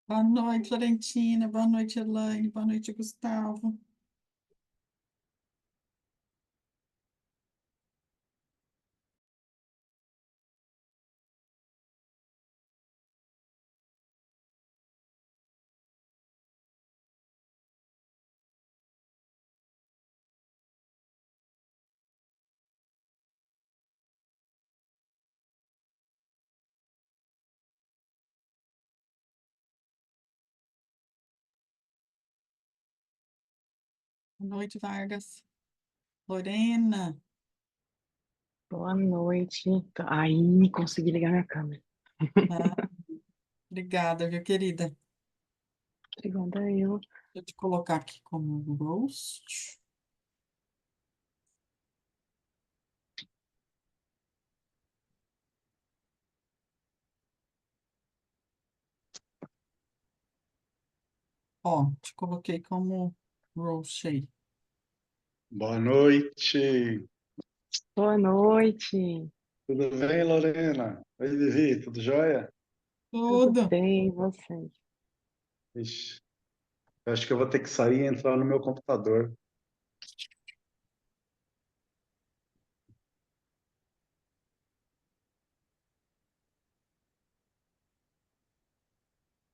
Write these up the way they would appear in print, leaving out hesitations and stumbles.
Boa noite, Florentina. Boa noite, Elaine. Boa noite, Gustavo. Boa noite, Vargas. Lorena. Boa noite. Aí, consegui ligar minha câmera. Ah, obrigada, viu, querida? Obrigada, eu. Deixa eu te colocar aqui como roast. Ó, te coloquei como roast aí. Boa noite, Boa noite. tudo bem, Lorena? Oi, Vivi, tudo jóia? Tudo Tudo. bem, e você? Ixi, eu acho que eu vou ter que sair e entrar no meu computador.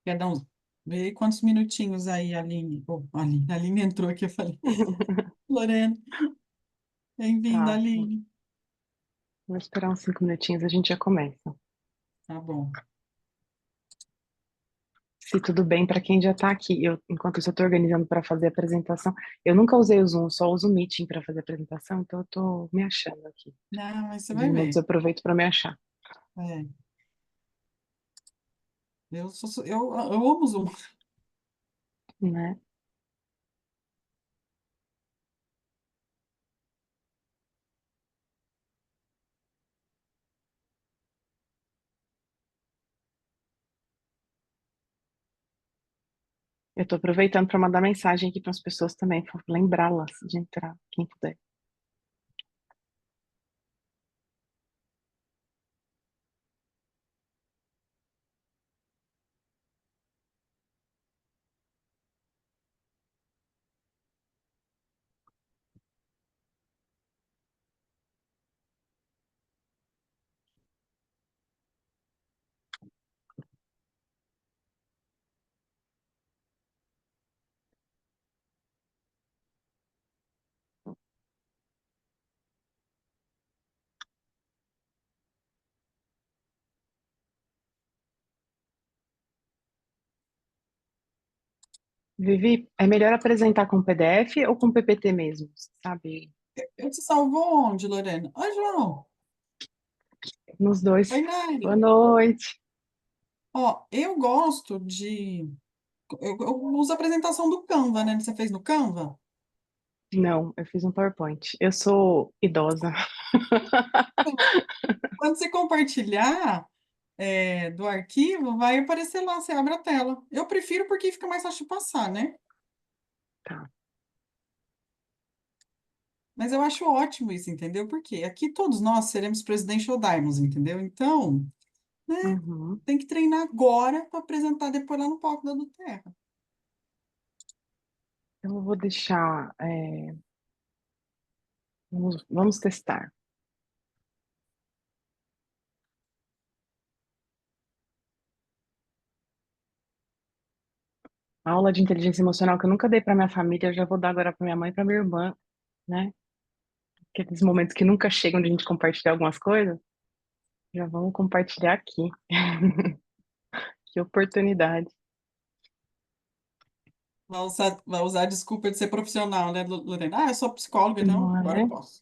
Quer dar uns... Vê aí quantos minutinhos aí, Aline. Oh, Aline. Aline entrou aqui, eu falei. Lorena, bem-vinda, Tá, Aline. vou esperar uns 5 minutinhos, a gente já começa. Tá bom. Se tudo bem para quem já está aqui. Enquanto isso, eu estou organizando para fazer a apresentação. Eu nunca usei o Zoom, só uso o Meeting para fazer a apresentação, então eu estou me achando aqui. Não, mas você Uns vai minutos ver. eu aproveito para me achar, É. Eu amo Zoom. né? Eu estou aproveitando para mandar mensagem aqui para as pessoas também, para lembrá-las de entrar, quem puder. Vivi, é melhor apresentar com PDF ou com PPT mesmo, sabe? Eu te salvou onde, Lorena? Oi, João. Nos dois. Oi, Boa Nari. noite. Ó, eu gosto de. Eu uso a apresentação do Canva, né? Você fez no Canva? Não, eu fiz um PowerPoint. Eu sou idosa. Quando você compartilhar do arquivo, vai aparecer lá, você abre a tela. Eu prefiro porque fica mais fácil de passar, né? Tá. Mas eu acho ótimo isso, entendeu? Porque aqui todos nós seremos Presidential Diamonds, entendeu? Então, né, Uhum. tem que treinar agora para apresentar depois lá no palco da do Terra. Então eu vou deixar. Vamos testar. A aula de inteligência emocional que eu nunca dei para minha família, eu já vou dar agora para minha mãe e para minha irmã, né? Aqueles momentos que nunca chegam de a gente compartilhar algumas coisas, já vamos compartilhar aqui. Que oportunidade. Vai usar a desculpa de ser profissional, né, Lorena? Ah, eu sou psicóloga, então Não agora eu é? posso.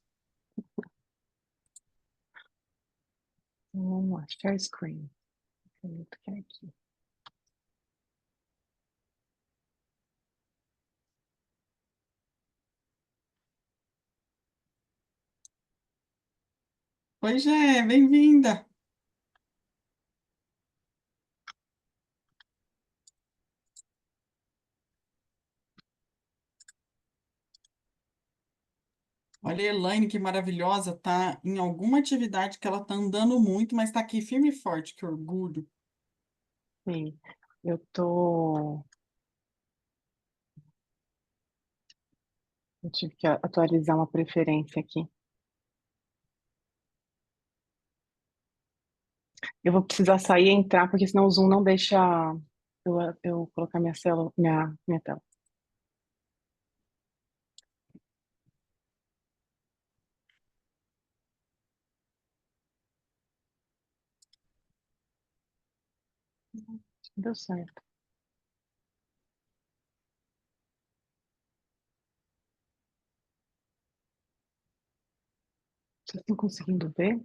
Vamos lá, share screen. Eu quero aqui. Oi, Gê, bem-vinda. Olha a Elaine, que maravilhosa, tá em alguma atividade que ela tá andando muito, mas tá aqui firme e forte, que orgulho. Sim. Eu tô. Eu tive que atualizar uma preferência aqui. Eu vou precisar sair e entrar, porque senão o Zoom não deixa eu colocar minha tela. Deu certo. Vocês estão conseguindo ver?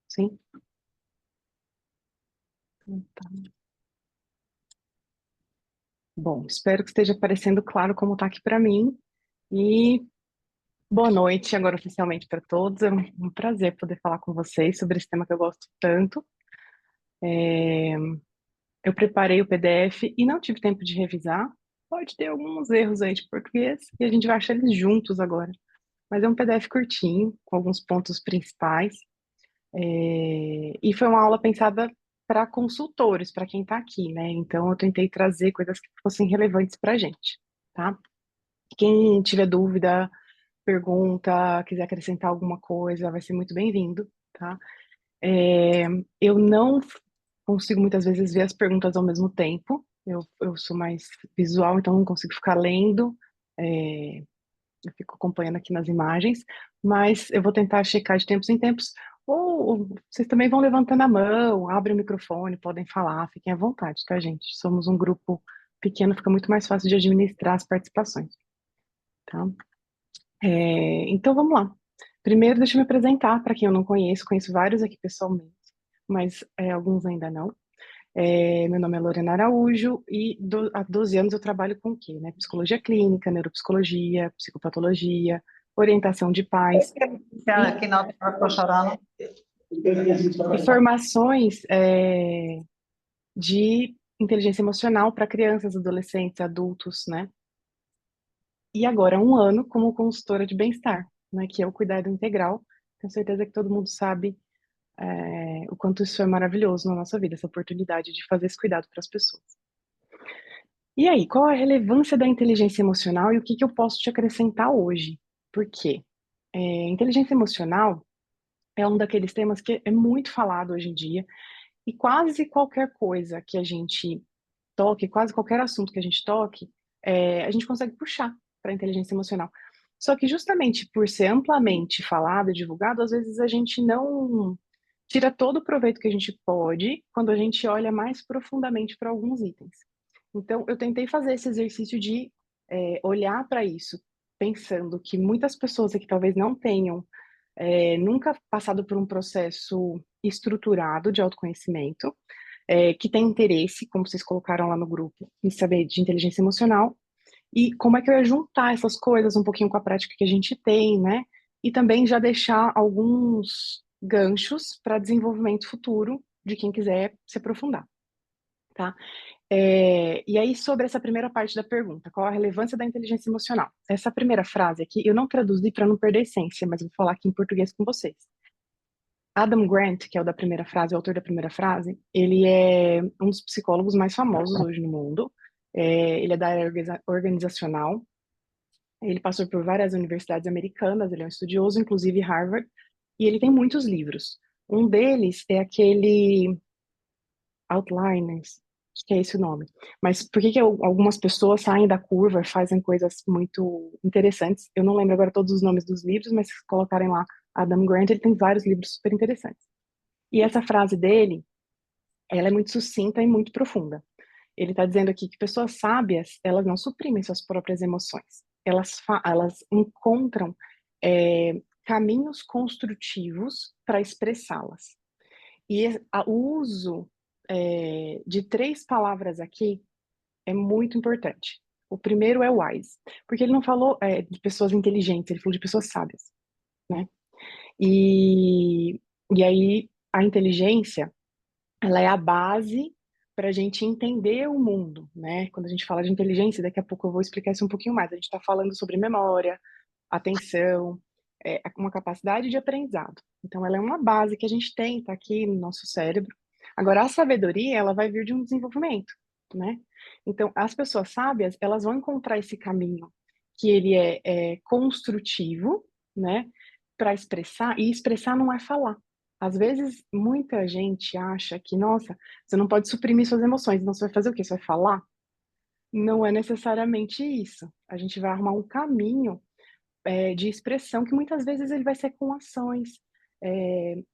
Sim? Tá. Bom, espero que esteja aparecendo claro como está aqui para mim. E boa noite, agora oficialmente para todos. É um prazer poder falar com vocês sobre esse tema que eu gosto tanto. Eu preparei o PDF e não tive tempo de revisar. Pode ter alguns erros aí de português e a gente vai achar eles juntos agora. Mas é um PDF curtinho, com alguns pontos principais. E foi uma aula pensada para consultores, para quem está aqui, né? Então eu tentei trazer coisas que fossem relevantes para a gente, tá? Quem tiver dúvida, pergunta, quiser acrescentar alguma coisa, vai ser muito bem-vindo, tá? É, eu não consigo muitas vezes ver as perguntas ao mesmo tempo. Eu sou mais visual, então não consigo ficar lendo. É, eu fico acompanhando aqui nas imagens, mas eu vou tentar checar de tempos em tempos. Ou vocês também vão levantando a mão, abrem o microfone, podem falar, fiquem à vontade, tá, gente? Somos um grupo pequeno, fica muito mais fácil de administrar as participações, tá? Então vamos lá. Primeiro, deixa eu me apresentar para quem eu não conheço. Conheço vários aqui pessoalmente, mas alguns ainda não. Meu nome é Lorena Araújo e há 12 anos eu trabalho com o quê, né? Psicologia clínica, neuropsicologia, psicopatologia, orientação de pais Que não estou chorando. e formações de inteligência emocional para crianças, adolescentes, adultos, né? E agora há um ano como consultora de bem-estar, né? Que é o cuidado integral. Tenho certeza que todo mundo sabe o quanto isso é maravilhoso na nossa vida, essa oportunidade de fazer esse cuidado para as pessoas. E aí, qual a relevância da inteligência emocional e o que que eu posso te acrescentar hoje? Por quê? Inteligência emocional é um daqueles temas que é muito falado hoje em dia e quase qualquer coisa que a gente toque, quase qualquer assunto que a gente toque, a gente consegue puxar para a inteligência emocional. Só que justamente por ser amplamente falado e divulgado, às vezes a gente não tira todo o proveito que a gente pode quando a gente olha mais profundamente para alguns itens. Então, eu tentei fazer esse exercício de olhar para isso, pensando que muitas pessoas aqui talvez não tenham nunca passado por um processo estruturado de autoconhecimento, que tem interesse, como vocês colocaram lá no grupo, em saber de inteligência emocional, e como é que eu ia juntar essas coisas um pouquinho com a prática que a gente tem, né? E também já deixar alguns ganchos para desenvolvimento futuro de quem quiser se aprofundar, tá? E aí, sobre essa primeira parte da pergunta, qual a relevância da inteligência emocional? Essa primeira frase aqui, eu não traduzi para não perder a essência, mas vou falar aqui em português com vocês. Adam Grant, que é o da primeira frase, o autor da primeira frase, ele é um dos psicólogos mais famosos hoje no mundo. Ele é da área organizacional. Ele passou por várias universidades americanas, ele é um estudioso, inclusive Harvard, e ele tem muitos livros. Um deles é aquele Outliners, acho que é esse o nome. Mas por que que algumas pessoas saem da curva e fazem coisas muito interessantes? Eu não lembro agora todos os nomes dos livros, mas se colocarem lá Adam Grant, ele tem vários livros super interessantes. E essa frase dele, ela é muito sucinta e muito profunda. Ele está dizendo aqui que pessoas sábias, elas não suprimem suas próprias emoções. Elas encontram caminhos construtivos para expressá-las. E o uso de três palavras aqui é muito importante. O primeiro é wise, porque ele não falou de pessoas inteligentes, ele falou de pessoas sábias, né? E, e aí a inteligência, ela é a base para a gente entender o mundo, né? Quando a gente fala de inteligência, daqui a pouco eu vou explicar isso um pouquinho mais. A gente está falando sobre memória, atenção, uma capacidade de aprendizado. Então, ela é uma base que a gente tem, tá aqui no nosso cérebro. Agora, a sabedoria, ela vai vir de um desenvolvimento, né? Então, as pessoas sábias, elas vão encontrar esse caminho que ele é construtivo, né? Para expressar, e expressar não é falar. Às vezes, muita gente acha que, nossa, você não pode suprimir suas emoções, então você vai fazer o quê? Você vai falar? Não é necessariamente isso. A gente vai arrumar um caminho de expressão que muitas vezes ele vai ser com ações.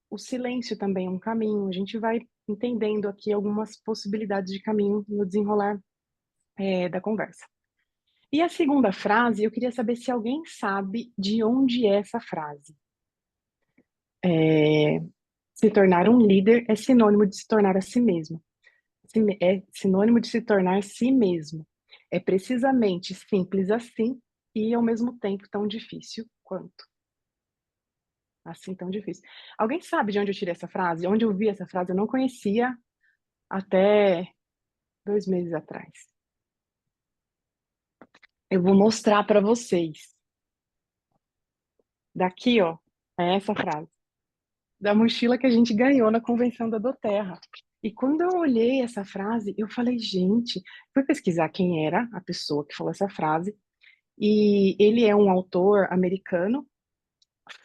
O silêncio também é um caminho. A gente vai entendendo aqui algumas possibilidades de caminho no desenrolar da conversa. E a segunda frase, eu queria saber se alguém sabe de onde é essa frase. Se tornar um líder é sinônimo de se tornar a si mesmo. É sinônimo de se tornar si mesmo. É precisamente simples assim e ao mesmo tempo tão difícil quanto. Assim tão difícil. Alguém sabe de onde eu tirei essa frase? Onde eu vi essa frase? Eu não conhecia até 2 meses atrás. Eu vou mostrar para vocês. Daqui, ó, é essa frase. Da mochila que a gente ganhou na convenção da Doterra. E quando eu olhei essa frase, eu falei, gente, fui pesquisar quem era a pessoa que falou essa frase. E ele é um autor americano,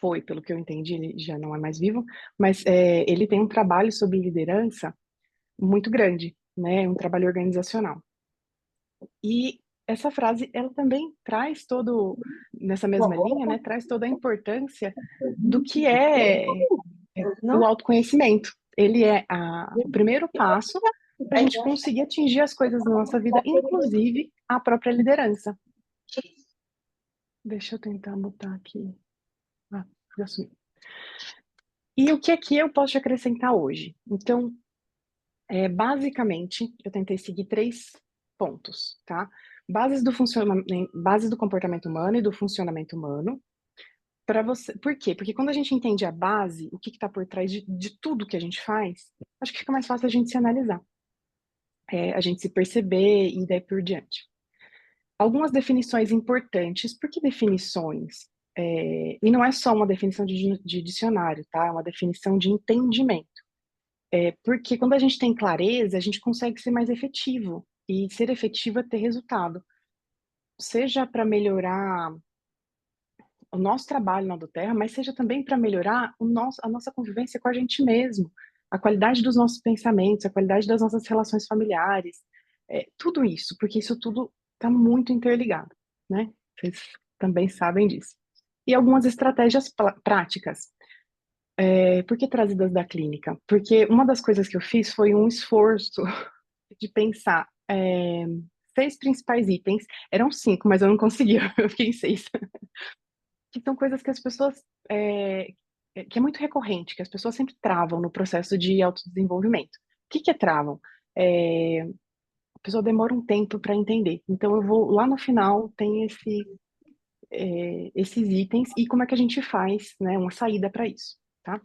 foi, pelo que eu entendi, ele já não é mais vivo, mas ele tem um trabalho sobre liderança muito grande, né? Um trabalho organizacional. E essa frase, ela também traz nessa mesma linha, né? Traz toda a importância do que é o autoconhecimento. Ele é o primeiro passo para a gente conseguir atingir as coisas na nossa vida, inclusive a própria liderança. Deixa eu tentar botar aqui. Já sumiu. E o que aqui eu posso te acrescentar hoje? Então, basicamente, eu tentei seguir 3 pontos, tá? Bases do comportamento humano e do funcionamento humano. Para você, por quê? Porque quando a gente entende a base, o que está por trás de tudo que a gente faz, acho que fica mais fácil a gente se analisar, a gente se perceber e daí por diante. Algumas definições importantes. Por que definições? E não é só uma definição de dicionário, tá? É uma definição de entendimento. Porque quando a gente tem clareza, a gente consegue ser mais efetivo. E ser efetivo é ter resultado. Seja para melhorar o nosso trabalho na Doterra, mas seja também para melhorar a nossa convivência com a gente mesmo, a qualidade dos nossos pensamentos, a qualidade das nossas relações familiares, tudo isso, porque isso tudo está muito interligado, né? Vocês também sabem disso. E algumas estratégias práticas. Por que trazidas da clínica? Porque uma das coisas que eu fiz foi um esforço de pensar 6 principais itens. Eram 5, mas eu não conseguia, eu fiquei em 6. Que são coisas que as pessoas, que é muito recorrente, que as pessoas sempre travam no processo de autodesenvolvimento. O que é travam? A pessoa demora um tempo para entender. Então, eu vou lá no final, tem esses itens e como é que a gente faz, né, uma saída para isso, tá?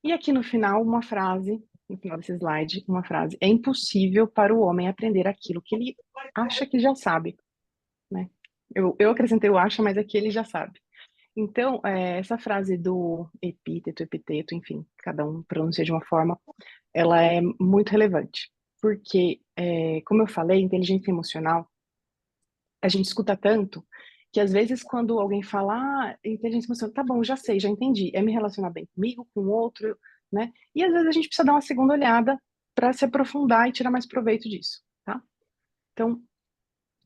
E aqui no final, uma frase, no final desse slide, uma frase. É impossível para o homem aprender aquilo que ele acha que já sabe, né? Eu acrescentei o acha, mas aqui ele já sabe. Então, essa frase do epíteto, epiteto, enfim, cada um pronuncia de uma forma, ela é muito relevante. Porque, como eu falei, inteligência emocional, a gente escuta tanto que às vezes quando alguém fala, inteligência emocional, tá bom, já sei, já entendi, é me relacionar bem comigo, com o outro, né? E às vezes a gente precisa dar uma segunda olhada para se aprofundar e tirar mais proveito disso, tá? Então,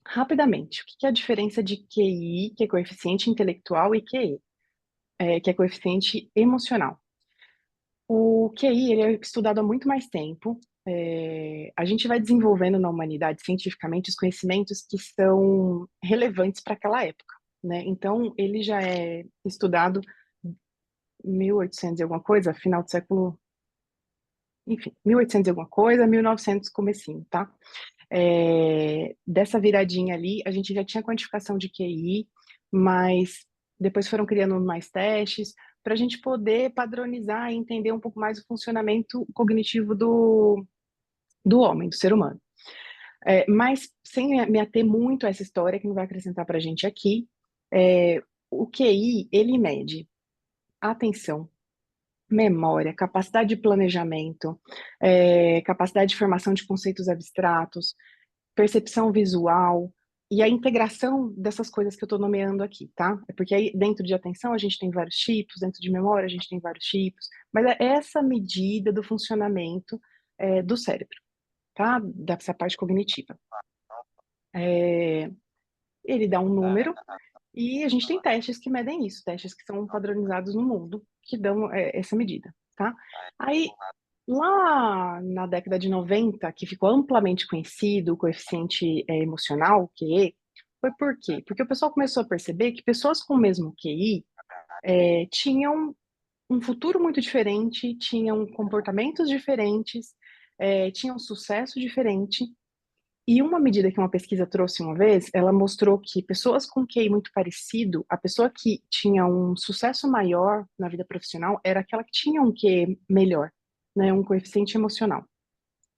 rapidamente, o que é a diferença de QI, que é coeficiente intelectual, e QE? Que é coeficiente emocional. O QI, ele é estudado há muito mais tempo. A gente vai desenvolvendo na humanidade, cientificamente, os conhecimentos que são relevantes para aquela época, né? Então, ele já é estudado 1800 e alguma coisa, final do século... Enfim, 1800 e alguma coisa, 1900 comecinho, tá? Dessa viradinha ali, a gente já tinha quantificação de QI, mas depois foram criando mais testes para a gente poder padronizar e entender um pouco mais o funcionamento cognitivo do homem, do ser humano. Mas sem me ater muito a essa história, que não vai acrescentar para a gente aqui, O QI, ele mede atenção, memória, capacidade de planejamento, capacidade de formação de conceitos abstratos, percepção visual e a integração dessas coisas que eu estou nomeando aqui, tá? É porque aí dentro de atenção a gente tem vários tipos, dentro de memória a gente tem vários tipos, mas é essa medida do funcionamento do cérebro, tá? Dessa parte cognitiva. Ele dá um número e a gente tem testes que medem isso, testes que são padronizados no mundo, que dão essa medida, tá? Aí, lá na década de 90, que ficou amplamente conhecido o coeficiente emocional, QE, foi por quê? Porque o pessoal começou a perceber que pessoas com o mesmo QI tinham um futuro muito diferente, tinham comportamentos diferentes, tinham sucesso diferente. E uma medida que uma pesquisa trouxe uma vez, ela mostrou que pessoas com QI muito parecido, a pessoa que tinha um sucesso maior na vida profissional era aquela que tinha um QI melhor, né, um coeficiente emocional.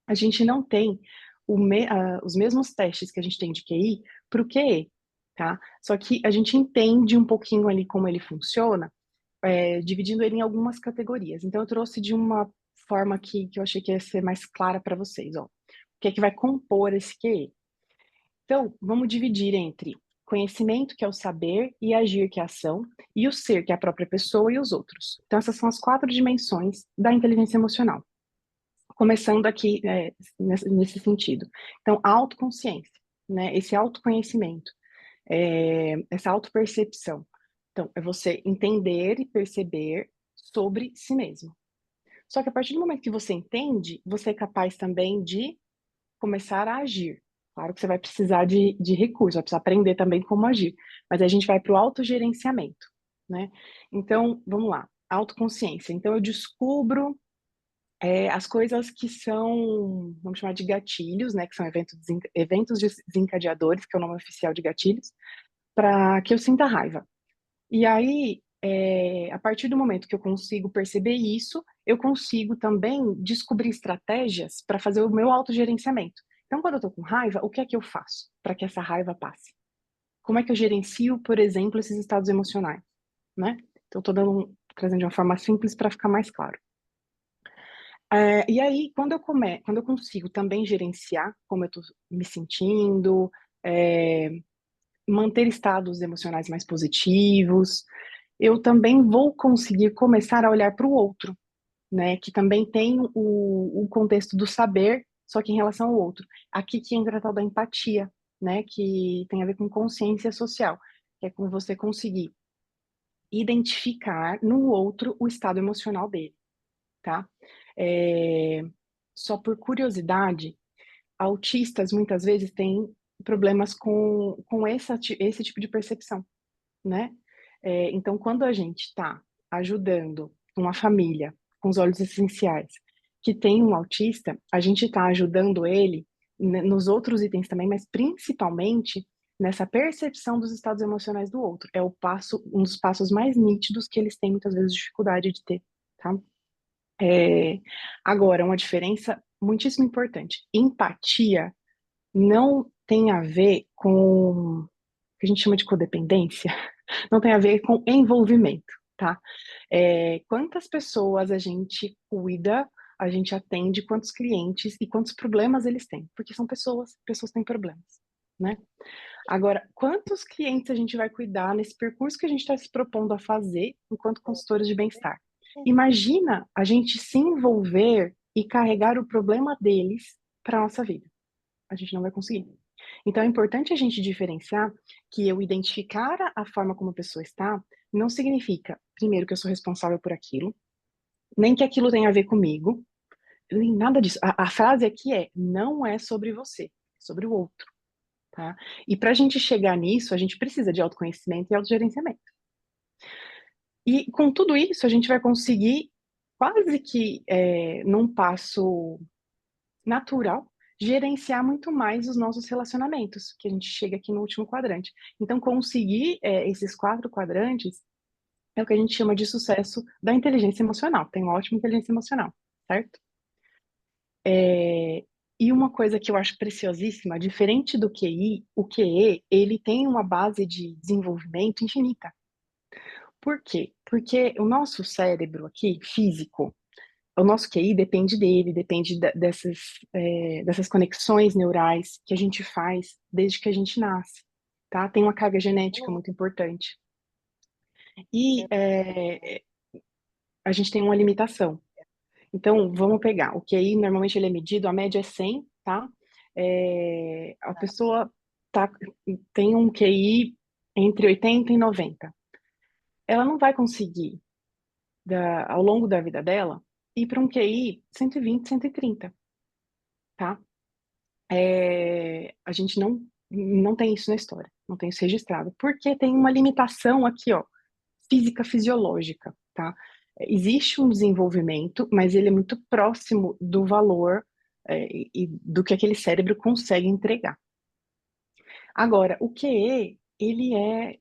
A gente não tem os mesmos testes que a gente tem de QI para o QE, tá? Só que a gente entende um pouquinho ali como ele funciona, dividindo ele em algumas categorias. Então, eu trouxe de uma forma que eu achei que ia ser mais clara para vocês, ó. O que é que vai compor esse QE? Então, vamos dividir entre conhecimento, que é o saber, e agir, que é a ação, e o ser, que é a própria pessoa, e os outros. Então, essas são as 4 dimensões da inteligência emocional. Começando aqui nesse sentido. Então, a autoconsciência, né? Esse autoconhecimento, essa autopercepção. Então, é você entender e perceber sobre si mesmo. Só que a partir do momento que você entende, você é capaz também de começar a agir. Claro que você vai precisar de recursos, vai precisar aprender também como agir. Mas a gente vai para o autogerenciamento, né? Então, vamos lá. Autoconsciência. Então, eu descubro as coisas que são, vamos chamar de gatilhos, né? Que são eventos desencadeadores, que é o nome oficial de gatilhos, para que eu sinta raiva. E aí, a partir do momento que eu consigo perceber isso, eu consigo também descobrir estratégias para fazer o meu autogerenciamento. Então, quando eu estou com raiva, o que é que eu faço para que essa raiva passe? Como é que eu gerencio, por exemplo, esses estados emocionais, né? Então, estou trazendo de uma forma simples para ficar mais claro. E aí, quando eu consigo também gerenciar como eu estou me sentindo, manter estados emocionais mais positivos, eu também vou conseguir começar a olhar para o outro, né? Que também tem o contexto do saber, só que em relação ao outro. Aqui que entra a tal da empatia, né? Que tem a ver com consciência social, que é com você conseguir identificar no outro o estado emocional dele, tá? É, Só por curiosidade, autistas muitas vezes têm problemas com esse tipo de percepção, né? Então, quando a gente está ajudando uma família com os olhos essenciais que tem um autista, a gente está ajudando ele nos outros itens também, mas principalmente nessa percepção dos estados emocionais do outro. É um dos passos mais nítidos que eles têm muitas vezes dificuldade de ter, tá? Agora, uma diferença muitíssimo importante. Empatia não tem a ver com o que a gente chama de codependência, não tem a ver com envolvimento, tá? Quantas pessoas a gente cuida, a gente atende, quantos clientes e quantos problemas eles têm, porque são pessoas têm problemas, né? Agora, quantos clientes a gente vai cuidar nesse percurso que a gente está se propondo a fazer enquanto consultores de bem-estar? Imagina a gente se envolver e carregar o problema deles para a nossa vida. A gente não vai conseguir. Então é importante a gente diferenciar que eu identificar a forma como a pessoa está não significa, primeiro, que eu sou responsável por aquilo, nem que aquilo tenha a ver comigo, nem nada disso. A frase aqui é: não é sobre você, é sobre o outro, tá? E para a gente chegar nisso, a gente precisa de autoconhecimento e autogerenciamento. E com tudo isso, a gente vai conseguir, quase que num passo natural, gerenciar muito mais os nossos relacionamentos, que a gente chega aqui no último quadrante. Então, conseguir esses 4 quadrantes é o que a gente chama de sucesso da inteligência emocional. Tem uma ótima inteligência emocional, certo? E uma coisa que eu acho preciosíssima, diferente do QI, o QE, ele tem uma base de desenvolvimento infinita, Por quê? Porque o nosso cérebro aqui, físico, o nosso QI depende dele, depende dessas conexões neurais que a gente faz desde que a gente nasce, tá? Tem uma carga genética muito importante. E a gente tem uma limitação. Então, vamos pegar. O QI, normalmente, ele é medido, a média é 100, tá? A pessoa tem um QI entre 80 e 90. Ela não vai conseguir, ao longo da vida dela, ir para um QI 120, 130, tá? A gente não tem isso na história, não tem isso registrado, porque tem uma limitação aqui, ó, física fisiológica, tá? Existe um desenvolvimento, mas ele é muito próximo do valor e do que aquele cérebro consegue entregar. Agora, o QE, ele é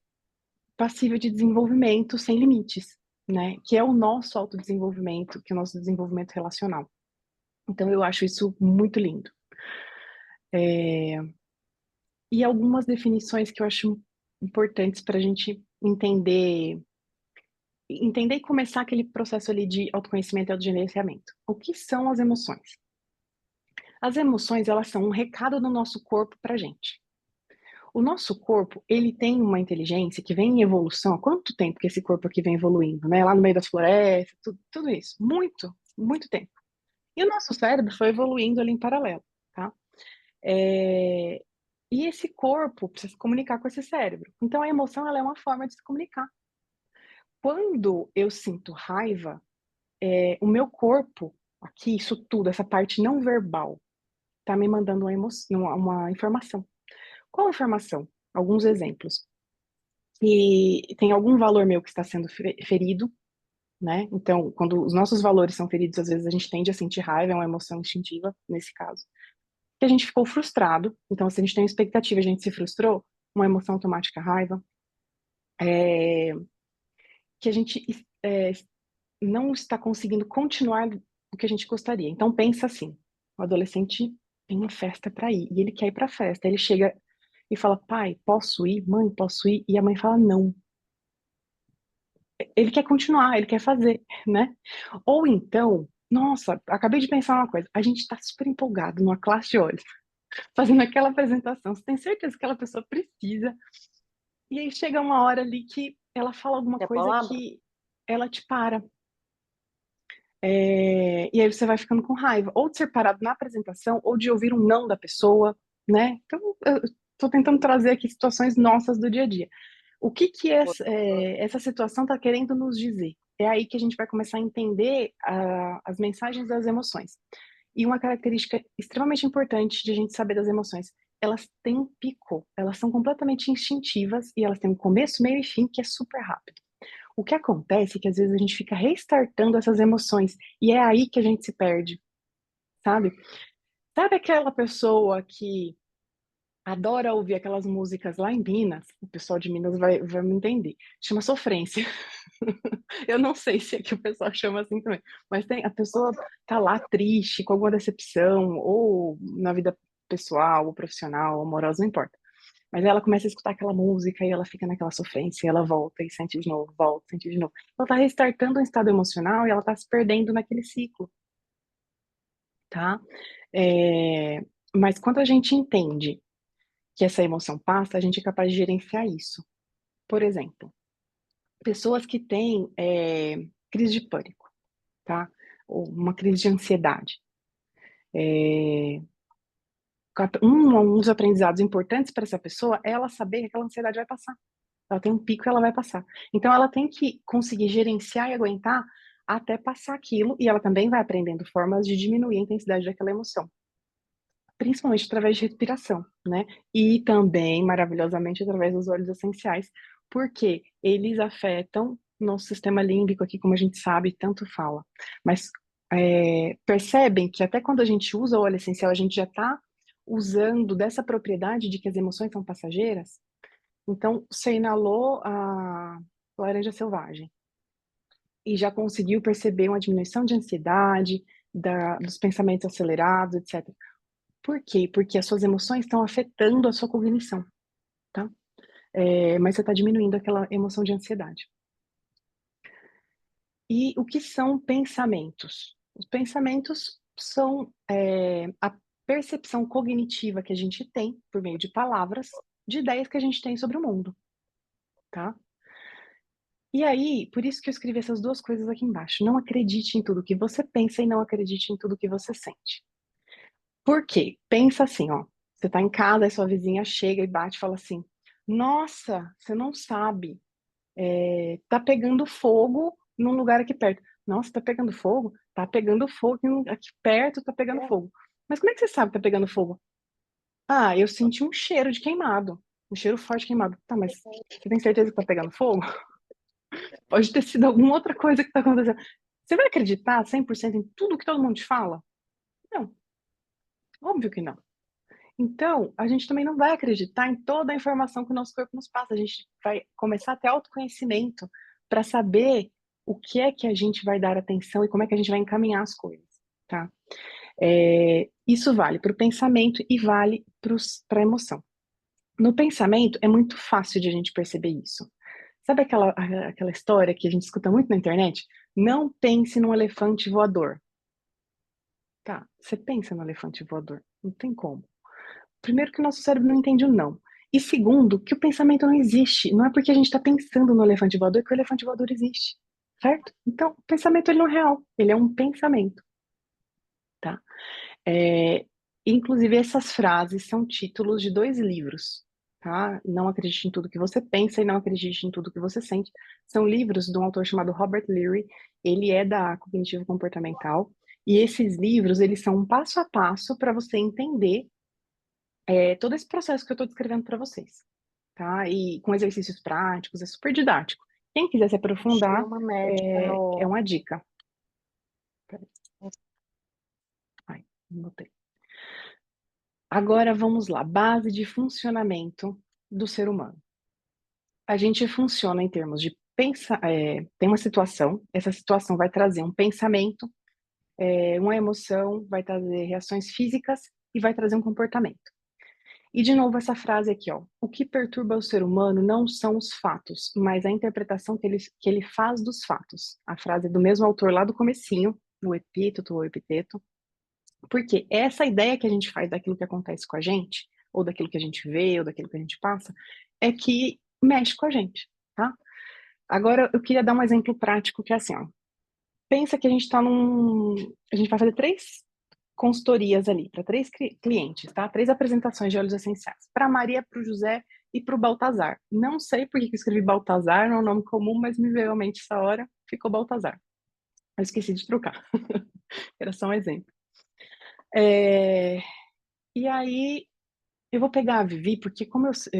passível de desenvolvimento sem limites, né? Que é o nosso autodesenvolvimento, que é o nosso desenvolvimento relacional. Então, eu acho isso muito lindo. E algumas definições que eu acho importantes para a gente entender e começar aquele processo ali de autoconhecimento e autogerenciamento. O que são as emoções? As emoções, elas são um recado do nosso corpo para a gente. O nosso corpo, ele tem uma inteligência que vem em evolução. Há quanto tempo que esse corpo aqui vem evoluindo, né? Lá no meio das florestas, tudo isso. Muito, muito tempo. E o nosso cérebro foi evoluindo ali em paralelo, tá? E esse corpo precisa se comunicar com esse cérebro. Então, a emoção, ela é uma forma de se comunicar. Quando eu sinto raiva, o meu corpo, aqui, isso tudo, essa parte não verbal, tá me mandando uma informação. Qual informação? Alguns exemplos. Que tem algum valor meu que está sendo ferido, né? Então, quando os nossos valores são feridos, às vezes a gente tende a sentir raiva, é uma emoção instintiva, nesse caso. Que a gente ficou frustrado, então se a gente tem uma expectativa e a gente se frustrou, uma emoção automática, raiva. Que a gente não está conseguindo continuar o que a gente gostaria. Então pensa assim, o adolescente tem uma festa para ir, e ele quer ir para a festa, ele chega e fala, pai, posso ir? Mãe, posso ir? E a mãe fala, não. Ele quer continuar, ele quer fazer, né? Ou então, nossa, acabei de pensar uma coisa, a gente está super empolgado numa classe de olhos, fazendo aquela apresentação, você tem certeza que aquela pessoa precisa, e aí chega uma hora ali que ela fala alguma coisa que ela te para. E aí você vai ficando com raiva, ou de ser parado na apresentação, ou de ouvir um não da pessoa, né? Então, eu estou tentando trazer aqui situações nossas do dia a dia. O que essa situação está querendo nos dizer? É aí que a gente vai começar a entender as mensagens das emoções. E uma característica extremamente importante de a gente saber das emoções, elas têm um pico, elas são completamente instintivas e elas têm um começo, meio e fim que é super rápido. O que acontece é que às vezes a gente fica restartando essas emoções e é aí que a gente se perde, sabe? Sabe aquela pessoa que adora ouvir aquelas músicas lá em Minas? O pessoal de Minas vai me entender. Chama sofrência. Eu não sei se aqui o pessoal chama assim também, mas a pessoa tá lá triste, com alguma decepção, ou na vida pessoal, ou profissional, ou amorosa, não importa. Mas ela começa a escutar aquela música e ela fica naquela sofrência, e ela volta e sente de novo, volta, sente de novo. Ela tá restartando um estado emocional e ela tá se perdendo naquele ciclo, tá? É, Mas quando a gente entende que essa emoção passa, a gente é capaz de gerenciar isso. Por exemplo, pessoas que têm crise de pânico, tá? Ou uma crise de ansiedade. Um dos aprendizados importantes para essa pessoa é ela saber que aquela ansiedade vai passar. Ela tem um pico e ela vai passar. Então, ela tem que conseguir gerenciar e aguentar até passar aquilo, e ela também vai aprendendo formas de diminuir a intensidade daquela emoção, principalmente através de respiração, né? E também, maravilhosamente, através dos óleos essenciais, porque eles afetam nosso sistema límbico aqui, como a gente sabe, tanto fala. Mas percebem que até quando a gente usa o óleo essencial, a gente já está usando dessa propriedade de que as emoções são passageiras. Então, você inalou a laranja selvagem e já conseguiu perceber uma diminuição de ansiedade, dos pensamentos acelerados, etc. Por quê? Porque as suas emoções estão afetando a sua cognição, tá? Mas você está diminuindo aquela emoção de ansiedade. E o que são pensamentos? Os pensamentos são a percepção cognitiva que a gente tem, por meio de palavras, de ideias que a gente tem sobre o mundo, tá? E aí, por isso que eu escrevi essas duas coisas aqui embaixo. Não acredite em tudo que você pensa e não acredite em tudo que você sente. Por quê? Pensa assim, ó. Você tá em casa, aí sua vizinha chega e bate e fala assim: Nossa, você não sabe, tá pegando fogo num lugar aqui perto. Nossa, tá pegando fogo? Tá pegando fogo aqui perto, tá pegando fogo. Mas como é que você sabe que tá pegando fogo? Ah, eu senti um cheiro de queimado, um cheiro forte de queimado. Tá, mas você tem certeza que tá pegando fogo? Pode ter sido alguma outra coisa que tá acontecendo. Você vai acreditar 100% em tudo que todo mundo te fala? Não, óbvio que não. Então, a gente também não vai acreditar em toda a informação que o nosso corpo nos passa. A gente vai começar a ter autoconhecimento para saber o que é que a gente vai dar atenção e como é que a gente vai encaminhar as coisas, tá? Isso vale para o pensamento e vale para a emoção. No pensamento, é muito fácil de a gente perceber isso. Sabe aquela história que a gente escuta muito na internet? Não pense num elefante voador. Tá, você pensa no elefante voador, não tem como. Primeiro que o nosso cérebro não entende o não. E segundo, que o pensamento não existe. Não é porque a gente está pensando no elefante voador que o elefante voador existe, certo? Então, o pensamento ele não é real, ele é um pensamento, tá? É, inclusive, essas frases são títulos de 2 livros, tá? Não acredite em tudo que você pensa e não acredite em tudo que você sente. São livros de um autor chamado Robert Leary, ele é da cognitivo comportamental, e esses livros, eles são um passo a passo para você entender todo esse processo que eu estou descrevendo para vocês, tá? E com exercícios práticos, é super didático. Quem quiser se aprofundar, Chama médica é no. uma dica. Peraí. Ai, não botei. Agora vamos lá, base de funcionamento do ser humano. A gente funciona em termos de pensar, tem uma situação, essa situação vai trazer um pensamento, uma emoção, vai trazer reações físicas e vai trazer um comportamento. E de novo essa frase aqui, ó. O que perturba o ser humano não são os fatos, mas a interpretação que ele faz dos fatos. A frase é do mesmo autor lá do comecinho, o epíteto ou epiteto. Porque essa ideia que a gente faz daquilo que acontece com a gente, ou daquilo que a gente vê, ou daquilo que a gente passa, é que mexe com a gente, tá? Agora eu queria dar um exemplo prático que é assim, ó. Pensa que a gente tá num. A gente vai fazer 3 consultorias ali, para 3 clientes, tá? 3 apresentações de óleos essenciais. Para Maria, para o José e para o Baltazar. Não sei por que eu escrevi Baltazar, não é um nome comum, mas me veio à mente essa hora, ficou Baltazar. Eu esqueci de trocar. Era só um exemplo. E aí, eu vou pegar a Vivi, porque como já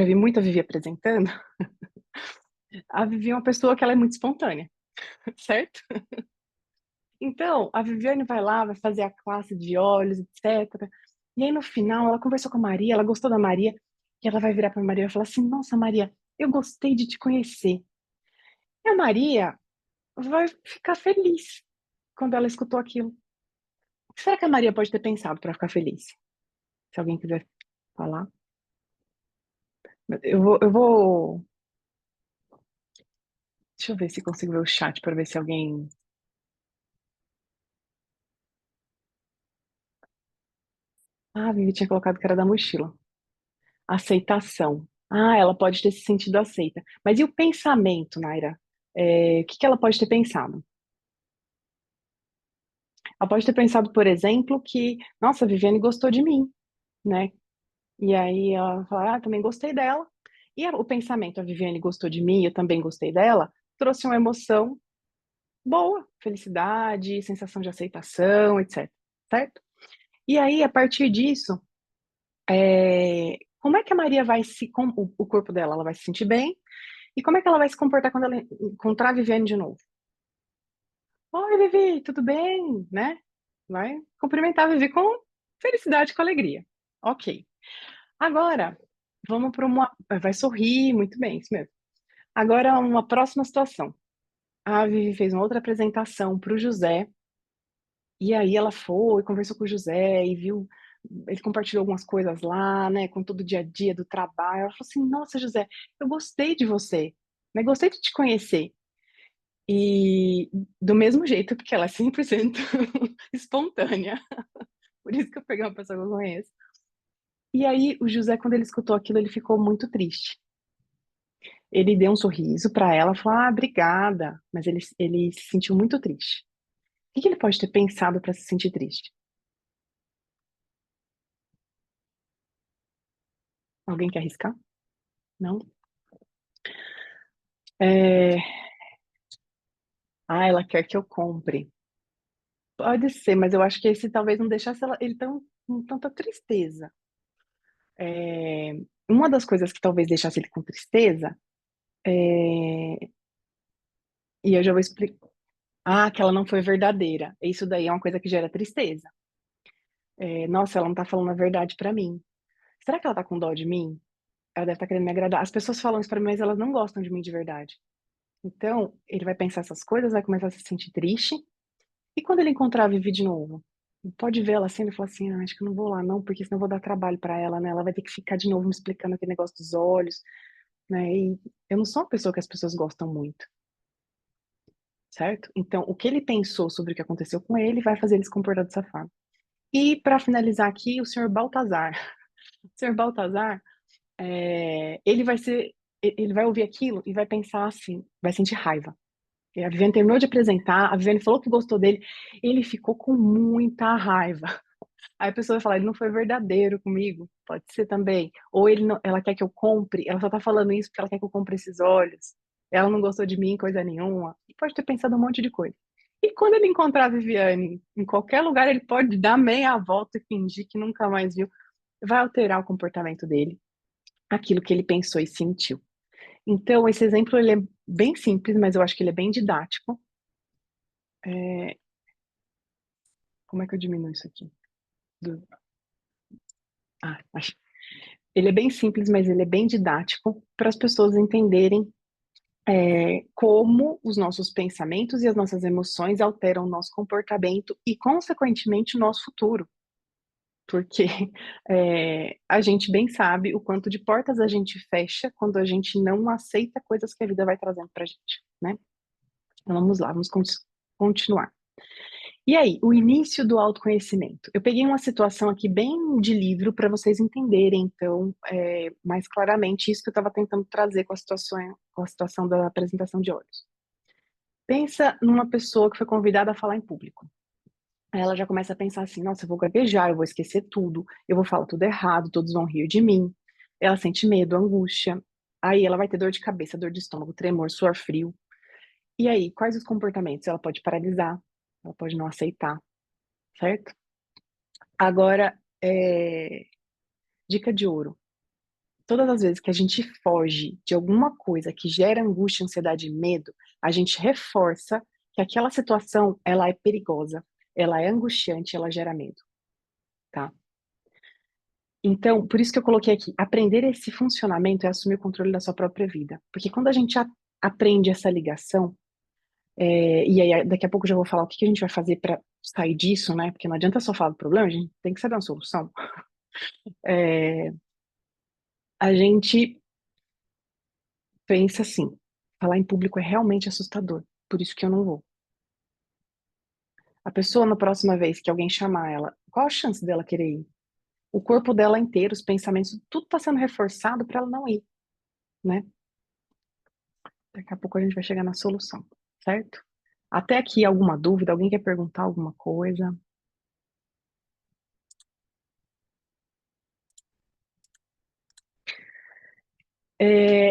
vi muito a Vivi apresentando, a Vivi é uma pessoa que ela é muito espontânea, certo? Então, a Viviane vai lá, vai fazer a classe de óleos, etc. E aí, no final, ela conversou com a Maria, ela gostou da Maria, e ela vai virar para a Maria e falar assim: Nossa, Maria, eu gostei de te conhecer. E a Maria vai ficar feliz quando ela escutou aquilo. O que será que a Maria pode ter pensado para ficar feliz? Se alguém quiser falar. Eu vou. Deixa eu ver se consigo ver o chat para ver se alguém. Ah, a Vivi tinha colocado que era da mochila. Aceitação. Ah, ela pode ter se sentido aceita. Mas e o pensamento, Naira? O que que ela pode ter pensado? Ela pode ter pensado, por exemplo, que, nossa, a Viviane gostou de mim, né? E aí ela fala, ah, também gostei dela. E o pensamento, a Viviane gostou de mim, eu também gostei dela, trouxe uma emoção boa, felicidade, sensação de aceitação, etc. Certo? E aí, a partir disso, como é que a Maria vai o corpo dela, ela vai se sentir bem? E como é que ela vai se comportar quando ela encontrar a Viviane de novo? Oi, Vivi, tudo bem? Né? Vai cumprimentar a Vivi com felicidade, com alegria. Ok. Agora, vamos para uma. Vai sorrir, muito bem, isso mesmo. Agora, uma próxima situação. A Vivi fez uma outra apresentação para o José, e aí ela foi, conversou com o José e viu. Ele compartilhou algumas coisas lá, né, com todo o dia a dia do trabalho. Ela falou assim: Nossa, José, eu gostei de você. Mas gostei de te conhecer. E do mesmo jeito, porque ela é 100% espontânea. Por isso que eu peguei uma pessoa que eu conheço. E aí, o José, quando ele escutou aquilo, ele ficou muito triste. Ele deu um sorriso para ela, falou, ah, obrigada. Mas ele se sentiu muito triste. O que ele pode ter pensado para se sentir triste? Alguém quer arriscar? Não? É... Ah, ela quer que eu compre. Pode ser, mas eu acho que esse talvez não deixasse ele com tanta tristeza. Uma das coisas que talvez deixasse ele com tristeza, e eu já vou explicar. Ah, que ela não foi verdadeira. Isso daí é uma coisa que gera tristeza. Nossa, ela não tá falando a verdade pra mim. Será que ela tá com dó de mim? Ela deve estar querendo me agradar. As pessoas falam isso pra mim, mas elas não gostam de mim de verdade. Então, ele vai pensar essas coisas, vai começar a se sentir triste. E quando ele encontrar a Vivi de novo? Pode ver ela assim e falar assim, ah, acho que eu não vou lá não, porque senão eu vou dar trabalho pra ela, né? Ela vai ter que ficar de novo me explicando aquele negócio dos olhos, né? E eu não sou uma pessoa que as pessoas gostam muito, certo? Então, o que ele pensou sobre o que aconteceu com ele vai fazer ele se comportar dessa forma. E para finalizar aqui, o senhor Baltazar. O senhor Baltazar, ele vai ouvir aquilo e vai pensar assim, vai sentir raiva. E a Viviane terminou de apresentar, a Viviane falou que gostou dele, ele ficou com muita raiva. Aí a pessoa vai falar, ele não foi verdadeiro comigo, pode ser também. Ou ela quer que eu compre, ela só tá falando isso porque ela quer que eu compre esses olhos. Ela não gostou de mim, coisa nenhuma. E pode ter pensado um monte de coisa. E quando ele encontrar a Viviane em qualquer lugar, ele pode dar meia volta e fingir que nunca mais viu. Vai alterar o comportamento dele, aquilo que ele pensou e sentiu. Então, esse exemplo ele é bem simples, mas eu acho que ele é bem didático. Como é que eu diminuo isso aqui? Acho. Ele é bem simples, mas ele é bem didático para as pessoas entenderem como os nossos pensamentos e as nossas emoções alteram o nosso comportamento e, consequentemente, o nosso futuro. Porque a gente bem sabe o quanto de portas a gente fecha quando a gente não aceita coisas que a vida vai trazendo para a gente, né? Então, vamos lá, vamos continuar. E aí, o início do autoconhecimento. Eu peguei uma situação aqui bem de livro para vocês entenderem, então, mais claramente isso que eu estava tentando trazer com a situação da apresentação de olhos. Pensa numa pessoa que foi convidada a falar em público. Aí ela já começa a pensar assim, nossa, eu vou gaguejar, eu vou esquecer tudo, eu vou falar tudo errado, todos vão rir de mim. Ela sente medo, angústia. Aí ela vai ter dor de cabeça, dor de estômago, tremor, suor frio. E aí, quais os comportamentos? Ela pode paralisar, ela pode não aceitar, certo? Agora, dica de ouro. Todas as vezes que a gente foge de alguma coisa que gera angústia, ansiedade e medo, a gente reforça que aquela situação, ela é perigosa, ela é angustiante, ela gera medo, tá? Então, por isso que eu coloquei aqui, aprender esse funcionamento é assumir o controle da sua própria vida. Porque quando a gente aprende essa ligação, e aí daqui a pouco eu já vou falar o que a gente vai fazer para sair disso, né? Porque não adianta só falar do problema, a gente tem que saber uma solução. A gente pensa assim, falar em público é realmente assustador, por isso que eu não vou. A pessoa, na próxima vez que alguém chamar ela, qual a chance dela querer ir? O corpo dela inteiro, os pensamentos, tudo está sendo reforçado para ela não ir, né? Daqui a pouco a gente vai chegar na solução, certo? Até aqui, alguma dúvida? Alguém quer perguntar alguma coisa?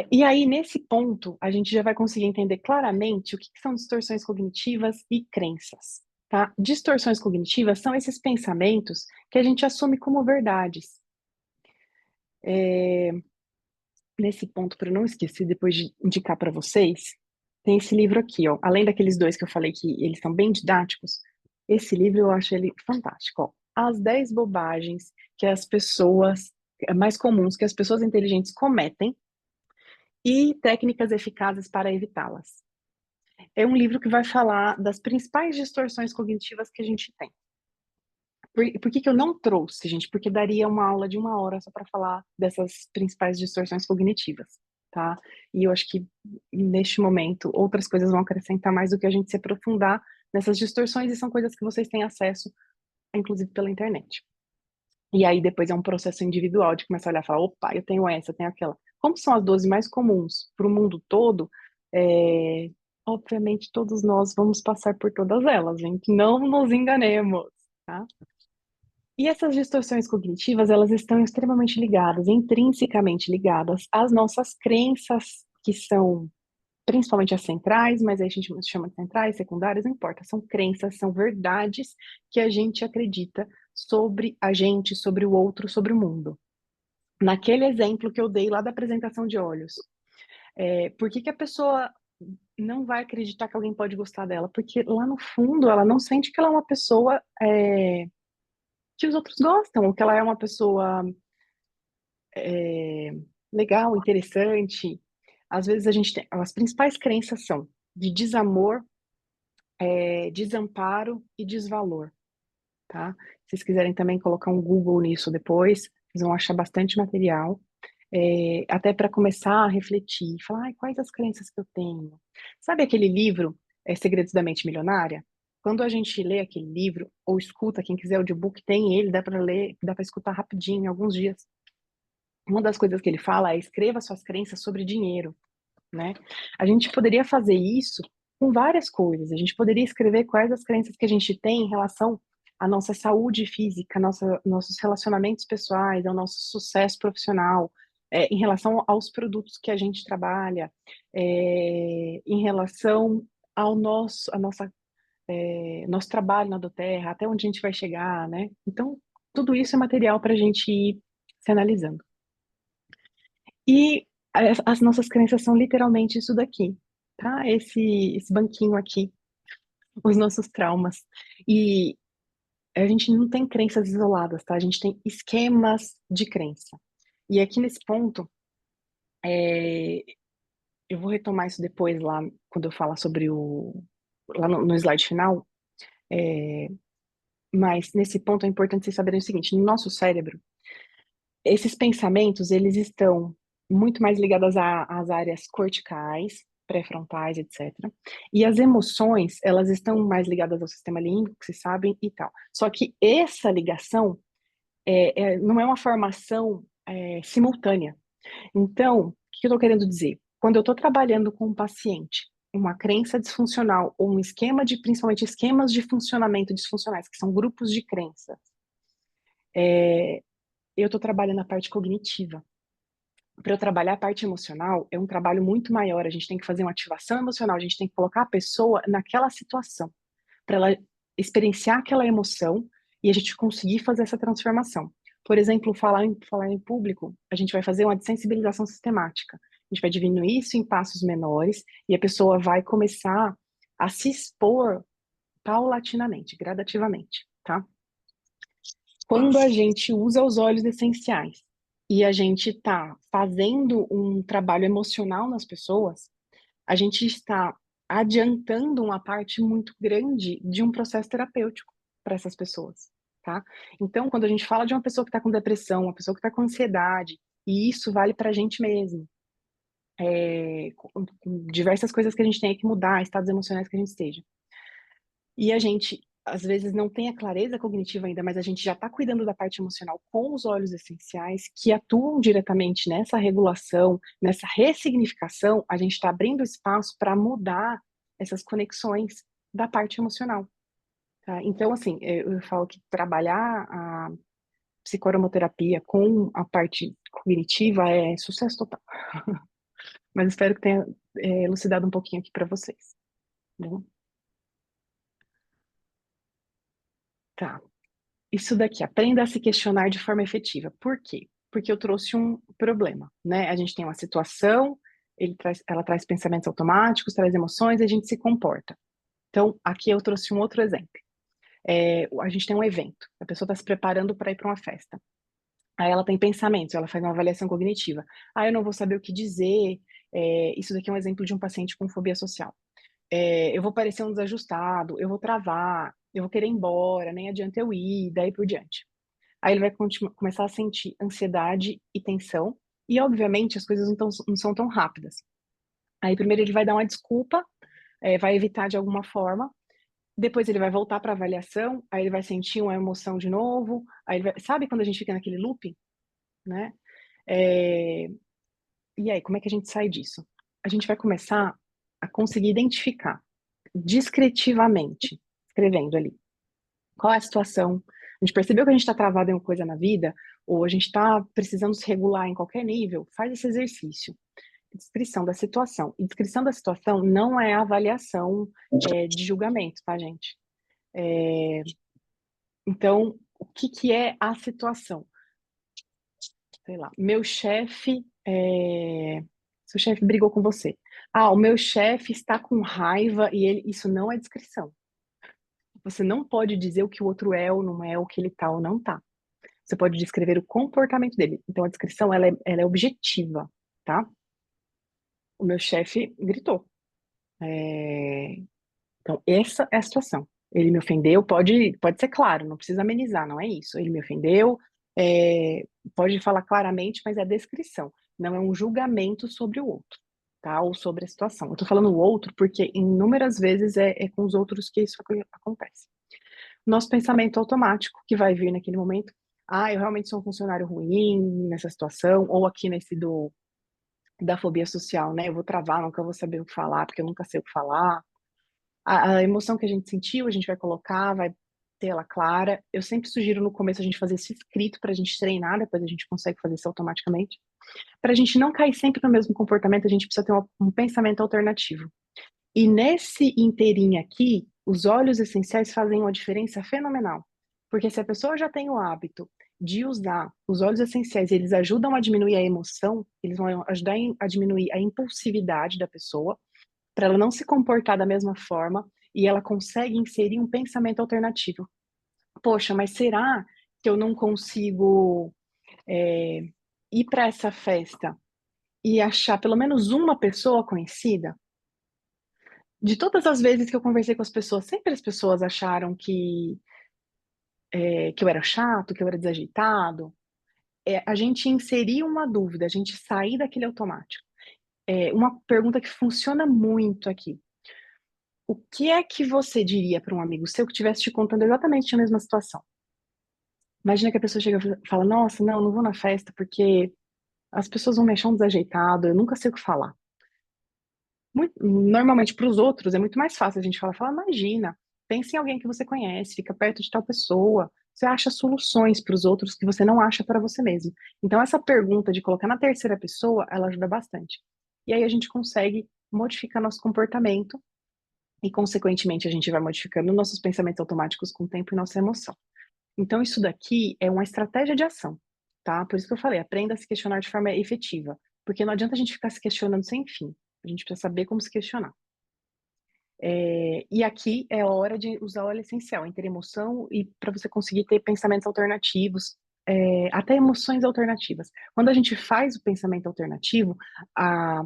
E aí, nesse ponto, a gente já vai conseguir entender claramente o que são distorções cognitivas e crenças, tá? Distorções cognitivas são esses pensamentos que a gente assume como verdades. Nesse ponto, para eu não esquecer, depois de indicar para vocês, tem esse livro aqui, ó. Além daqueles dois que eu falei que eles são bem didáticos, esse livro eu acho ele fantástico, ó. As 10 bobagens que as pessoas, mais comuns que as pessoas inteligentes cometem e técnicas eficazes para evitá-las. É um livro que vai falar das principais distorções cognitivas que a gente tem. Por que que eu não trouxe, gente? Porque daria uma aula de 1 hora só para falar dessas principais distorções cognitivas, tá? E eu acho que, neste momento, outras coisas vão acrescentar mais do que a gente se aprofundar nessas distorções, e são coisas que vocês têm acesso, inclusive pela internet. E aí depois é um processo individual de começar a olhar e falar, opa, eu tenho essa, eu tenho aquela. Como são as 12 mais comuns para o mundo todo, é, obviamente todos nós vamos passar por todas elas, gente, não nos enganemos, tá? E essas distorções cognitivas, elas estão extremamente ligadas, intrinsecamente ligadas às nossas crenças, que são principalmente as centrais, mas aí a gente chama de centrais, secundárias, não importa, são crenças, são verdades que a gente acredita sobre a gente, sobre o outro, sobre o mundo. Naquele exemplo que eu dei lá da apresentação de olhos, por que que a pessoa não vai acreditar que alguém pode gostar dela? Porque lá no fundo ela não sente que ela é uma pessoa que os outros gostam, ou que ela é uma pessoa legal, interessante. Às vezes a gente tem, as principais crenças são de desamor, desamparo e desvalor, tá? Se vocês quiserem também colocar um Google nisso depois, vocês vão achar bastante material, até para começar a refletir, falar, ai, quais as crenças que eu tenho? Sabe aquele livro, Segredos da Mente Milionária? Quando a gente lê aquele livro, ou escuta, quem quiser audiobook, tem ele, dá para ler, dá para escutar rapidinho, em alguns dias. Uma das coisas que ele fala é escreva suas crenças sobre dinheiro, né? A gente poderia fazer isso com várias coisas. A gente poderia escrever quais as crenças que a gente tem em relação à nossa saúde física, nossos relacionamentos pessoais, ao nosso sucesso profissional, em relação aos produtos que a gente trabalha, em relação ao nosso trabalho na Doterra, até onde a gente vai chegar, né? Então, tudo isso é material para a gente ir se analisando. E as nossas crenças são literalmente isso daqui, tá? Esse banquinho aqui, os nossos traumas. E a gente não tem crenças isoladas, tá? A gente tem esquemas de crença. E aqui nesse ponto, eu vou retomar isso depois lá, quando eu falar sobre lá no slide final, mas nesse ponto é importante vocês saberem o seguinte, no nosso cérebro, esses pensamentos, eles estão muito mais ligados às áreas corticais, pré-frontais, etc. E as emoções, elas estão mais ligadas ao sistema límbico, vocês sabem, e tal. Só que essa ligação não é uma formação simultânea. Então, o que eu estou querendo dizer? Quando eu estou trabalhando com um paciente, uma crença disfuncional, ou um esquema principalmente esquemas de funcionamento disfuncionais, que são grupos de crenças, eu estou trabalhando a parte cognitiva. Para eu trabalhar a parte emocional, é um trabalho muito maior. A gente tem que fazer uma ativação emocional, a gente tem que colocar a pessoa naquela situação, para ela experienciar aquela emoção e a gente conseguir fazer essa transformação. Por exemplo, falar em público, a gente vai fazer uma desensibilização sistemática. A gente vai diminuir isso em passos menores e a pessoa vai começar a se expor paulatinamente, gradativamente, tá? Quando a gente usa os óleos essenciais e a gente está fazendo um trabalho emocional nas pessoas, a gente está adiantando uma parte muito grande de um processo terapêutico para essas pessoas, tá? Então, quando a gente fala de uma pessoa que está com depressão, uma pessoa que está com ansiedade, e isso vale para a gente mesmo, com diversas coisas que a gente tem que mudar, estados emocionais que a gente esteja. E a gente, às vezes, não tem a clareza cognitiva ainda, mas a gente já está cuidando da parte emocional com os óleos essenciais, que atuam diretamente nessa regulação, nessa ressignificação, a gente está abrindo espaço para mudar essas conexões da parte emocional. Tá? Então, assim, eu falo que trabalhar a psicoaromaterapia com a parte cognitiva é sucesso total. Mas espero que tenha elucidado um pouquinho aqui para vocês. Bom? Tá. Isso daqui, aprenda a se questionar de forma efetiva. Por quê? Porque eu trouxe um problema, né? A gente tem uma situação, ela traz pensamentos automáticos, traz emoções, e a gente se comporta. Então, aqui eu trouxe um outro exemplo. A gente tem um evento, a pessoa está se preparando para ir para uma festa. Aí ela tem pensamentos, ela faz uma avaliação cognitiva. Ah, eu não vou saber o que dizer. Isso daqui é um exemplo de um paciente com fobia social. Eu vou parecer um desajustado, eu vou travar, eu vou querer ir embora, nem adianta eu ir, daí por diante. Aí ele vai começar a sentir ansiedade e tensão, E, obviamente, as coisas não são tão rápidas. Aí, primeiro, ele vai dar uma desculpa, vai evitar de alguma forma. Depois, ele vai voltar para a avaliação. Aí, ele vai sentir uma emoção de novo. Aí, sabe quando a gente fica naquele looping, né? É, E aí, como é que a gente sai disso? A gente vai começar a conseguir identificar descritivamente, escrevendo ali, qual é a situação. A gente percebeu que a gente está travado em uma coisa na vida, ou a gente está precisando se regular em qualquer nível, faz esse exercício. Descrição da situação. E descrição da situação não é avaliação de julgamento, tá, gente? Então, o que, que é a situação? Sei lá, meu chefe. Se o chefe brigou com você. Ah, o meu chefe está com raiva e isso não é descrição. Você não pode dizer o que o outro é ou não é, o que ele tá ou não tá. Você pode descrever o comportamento dele. Então, a descrição, ela é objetiva, tá? O meu chefe gritou. É, Então, essa é a situação. Ele me ofendeu, pode ser claro, não precisa amenizar, não é isso. Ele me ofendeu, pode falar claramente, mas é descrição, não é um julgamento sobre o outro, tá? Ou sobre a situação. Eu tô falando o outro porque inúmeras vezes é com os outros que isso acontece. Nosso pensamento automático que vai vir naquele momento, eu realmente sou um funcionário ruim nessa situação, ou aqui nesse da fobia social, né? Eu vou travar, nunca vou saber o que falar, porque eu nunca sei o que falar. A emoção que a gente sentiu, a gente vai colocar, vai ter ela clara. Eu sempre sugiro no começo a gente fazer isso escrito para a gente treinar, depois a gente consegue fazer isso automaticamente. Para a gente não cair sempre no mesmo comportamento, a gente precisa ter um pensamento alternativo. E nesse inteirinho aqui, os óleos essenciais fazem uma diferença fenomenal. Porque se a pessoa já tem o hábito de usar os óleos essenciais, eles ajudam a diminuir a emoção, eles vão ajudar a diminuir a impulsividade da pessoa, para ela não se comportar da mesma forma e ela consegue inserir um pensamento alternativo. Poxa, mas será que eu não consigo ir para essa festa e achar pelo menos uma pessoa conhecida? De todas as vezes que eu conversei com as pessoas, sempre as pessoas acharam que eu era chato, que eu era desajeitado. A gente inserir uma dúvida, a gente sair daquele automático. Uma pergunta que funciona muito aqui. O que é que você diria para um amigo seu que estivesse te contando exatamente a mesma situação? Imagina que a pessoa chega e fala: Nossa, não vou na festa porque as pessoas vão me achar um desajeitado, eu nunca sei o que falar. Normalmente, para os outros, é muito mais fácil a gente falar: Imagina, pense em alguém que você conhece, fica perto de tal pessoa. Você acha soluções para os outros que você não acha para você mesmo. Então, essa pergunta de colocar na terceira pessoa, ela ajuda bastante. E aí a gente consegue modificar nosso comportamento e, consequentemente, a gente vai modificando nossos pensamentos automáticos com o tempo e nossa emoção. Então, isso daqui é uma estratégia de ação, tá? Por isso que eu falei, aprenda a se questionar de forma efetiva, porque não adianta a gente ficar se questionando sem fim. A gente precisa saber como se questionar. E aqui é a hora de usar o óleo essencial, entre emoção e para você conseguir ter pensamentos alternativos, até emoções alternativas. Quando a gente faz o pensamento alternativo, a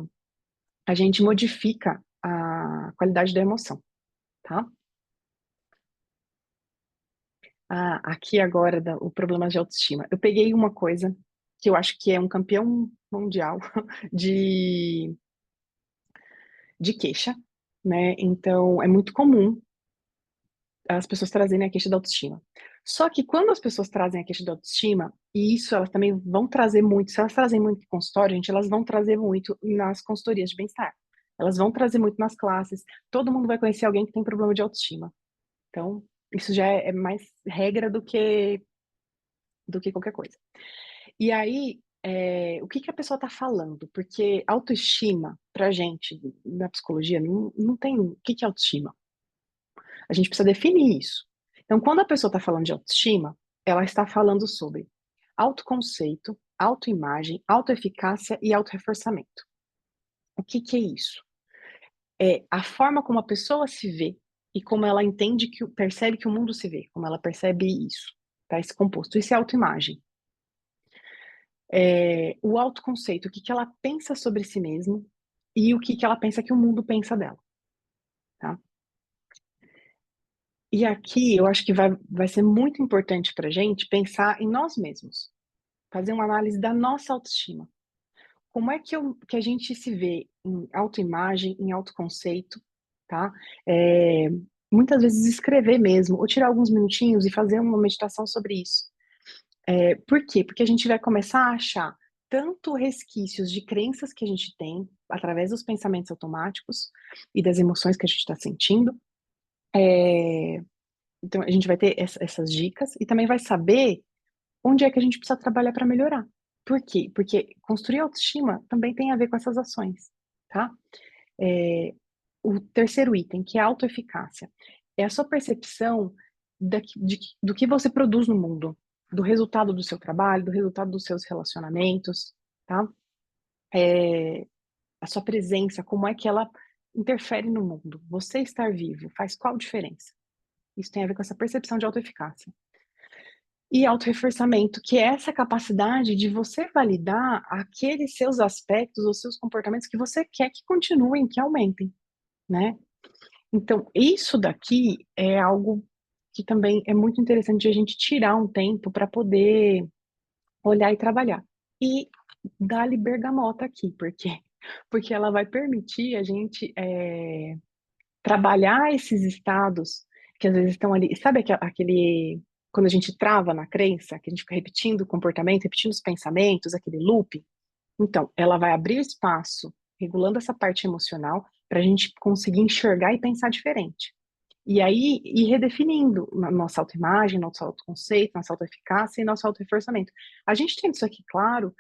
gente modifica a qualidade da emoção, tá? Aqui agora, o problema de autoestima. Eu peguei uma coisa que eu acho que é um campeão mundial de, de queixa, né? Então, é muito comum as pessoas trazerem a queixa da autoestima. Só que quando as pessoas trazem a queixa da autoestima, e isso elas também vão trazer muito, se elas trazem muito em consultório, gente, elas vão trazer muito nas consultorias de bem-estar. Elas vão trazer muito nas classes. Todo mundo vai conhecer alguém que tem problema de autoestima. Então, isso já é mais regra do que qualquer coisa. E aí, o que que a pessoa está falando? Porque autoestima, pra gente, na psicologia, não tem. O que que é autoestima? A gente precisa definir isso. Então, quando a pessoa está falando de autoestima, ela está falando sobre autoconceito, autoimagem, autoeficácia e autorreforçamento. O que que é isso? É a forma como a pessoa se vê e como ela entende percebe que o mundo se vê, como ela percebe isso, tá? Esse composto. Isso é autoimagem. O autoconceito, o que que ela pensa sobre si mesma e o que que ela pensa que o mundo pensa dela, tá? E aqui eu acho que vai ser muito importante para a gente pensar em nós mesmos, fazer uma análise da nossa autoestima. como é que a gente se vê em autoimagem, em autoconceito, tá? Muitas vezes escrever mesmo, ou tirar alguns minutinhos e fazer uma meditação sobre isso. Por quê? Porque a gente vai começar a achar tanto resquícios de crenças que a gente tem, através dos pensamentos automáticos e das emoções que a gente está sentindo. Então, a gente vai ter essas dicas e também vai saber onde é que a gente precisa trabalhar para melhorar. Por quê? Porque construir autoestima também tem a ver com essas ações, tá? O terceiro item, que é a autoeficácia, é a sua percepção do que você produz no mundo, do resultado do seu trabalho, do resultado dos seus relacionamentos, tá? A sua presença, como é que ela interfere no mundo. Você estar vivo faz qual diferença? Isso tem a ver com essa percepção de autoeficácia. E autorreforçamento, que é essa capacidade de você validar aqueles seus aspectos ou seus comportamentos que você quer que continuem, que aumentem, né? Então, isso daqui é algo que também é muito interessante de a gente tirar um tempo para poder olhar e trabalhar. E dá-lhe bergamota aqui, porque ela vai permitir a gente trabalhar esses estados que às vezes estão ali. Sabe aquele quando a gente trava na crença, que a gente fica repetindo o comportamento, repetindo os pensamentos, aquele loop? Então, ela vai abrir espaço, regulando essa parte emocional, para a gente conseguir enxergar e pensar diferente. E aí, ir redefinindo nossa autoimagem, nosso autoconceito, nossa autoeficácia e nosso autorreforçamento. A gente tendo isso aqui claro,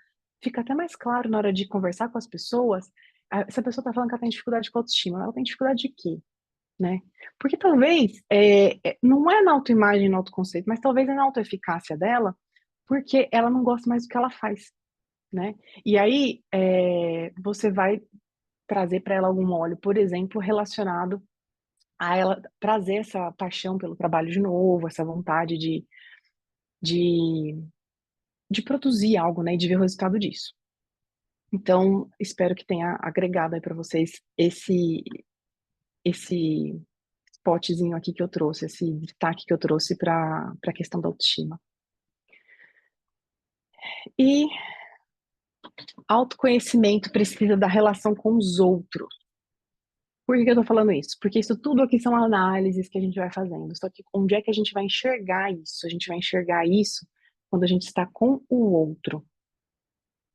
fica até mais claro na hora de conversar com as pessoas. Se a pessoa está falando que ela tem dificuldade com autoestima, ela tem dificuldade de quê? Né? Porque talvez, não é na autoimagem, no autoconceito, mas talvez é na autoeficácia dela, porque ela não gosta mais do que ela faz, né? E aí, você vai trazer para ela algum óleo, por exemplo, relacionado a ela trazer essa paixão pelo trabalho de novo, essa vontade de, de produzir algo, né? E de ver o resultado disso. Então, espero que tenha agregado aí para vocês esse spotzinho aqui que eu trouxe, esse destaque que eu trouxe para a questão da autoestima. E autoconhecimento precisa da relação com os outros. Por que eu tô falando isso? Porque isso tudo aqui são análises que a gente vai fazendo. Só que onde é que a gente vai enxergar isso? A gente vai enxergar isso quando a gente está com o outro,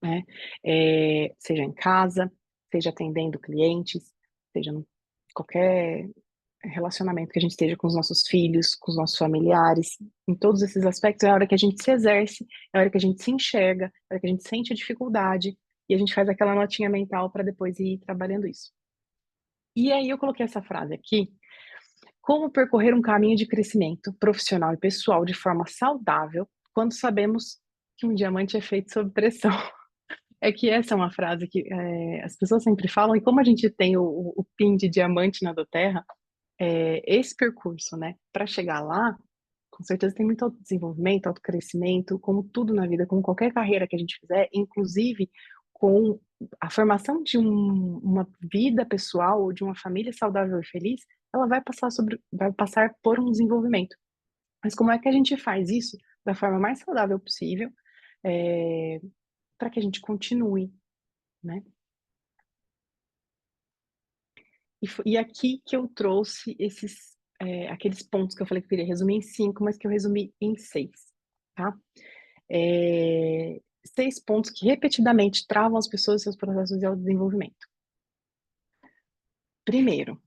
né? Seja em casa, seja atendendo clientes, seja em qualquer relacionamento que a gente esteja com os nossos filhos, com os nossos familiares, em todos esses aspectos, é a hora que a gente se exerce, é a hora que a gente se enxerga, é a hora que a gente sente a dificuldade e a gente faz aquela notinha mental para depois ir trabalhando isso. E aí eu coloquei essa frase aqui: como percorrer um caminho de crescimento profissional e pessoal de forma saudável quando sabemos que um diamante é feito sob pressão. É que essa é uma frase que as pessoas sempre falam, e como a gente tem o PIN de diamante na do Terra, esse percurso, né, para chegar lá, com certeza tem muito autodesenvolvimento, autocrescimento, como tudo na vida, como qualquer carreira que a gente fizer, inclusive com a formação de uma vida pessoal ou de uma família saudável e feliz, ela vai passar por um desenvolvimento. Mas como é que a gente faz isso da forma mais saudável possível, para que a gente continue, né? E aqui que eu trouxe aqueles pontos que eu falei que eu queria resumir em 5, mas que eu resumi em 6, tá? 6 pontos que repetidamente travam as pessoas em seus processos de autodesenvolvimento. Primeiro,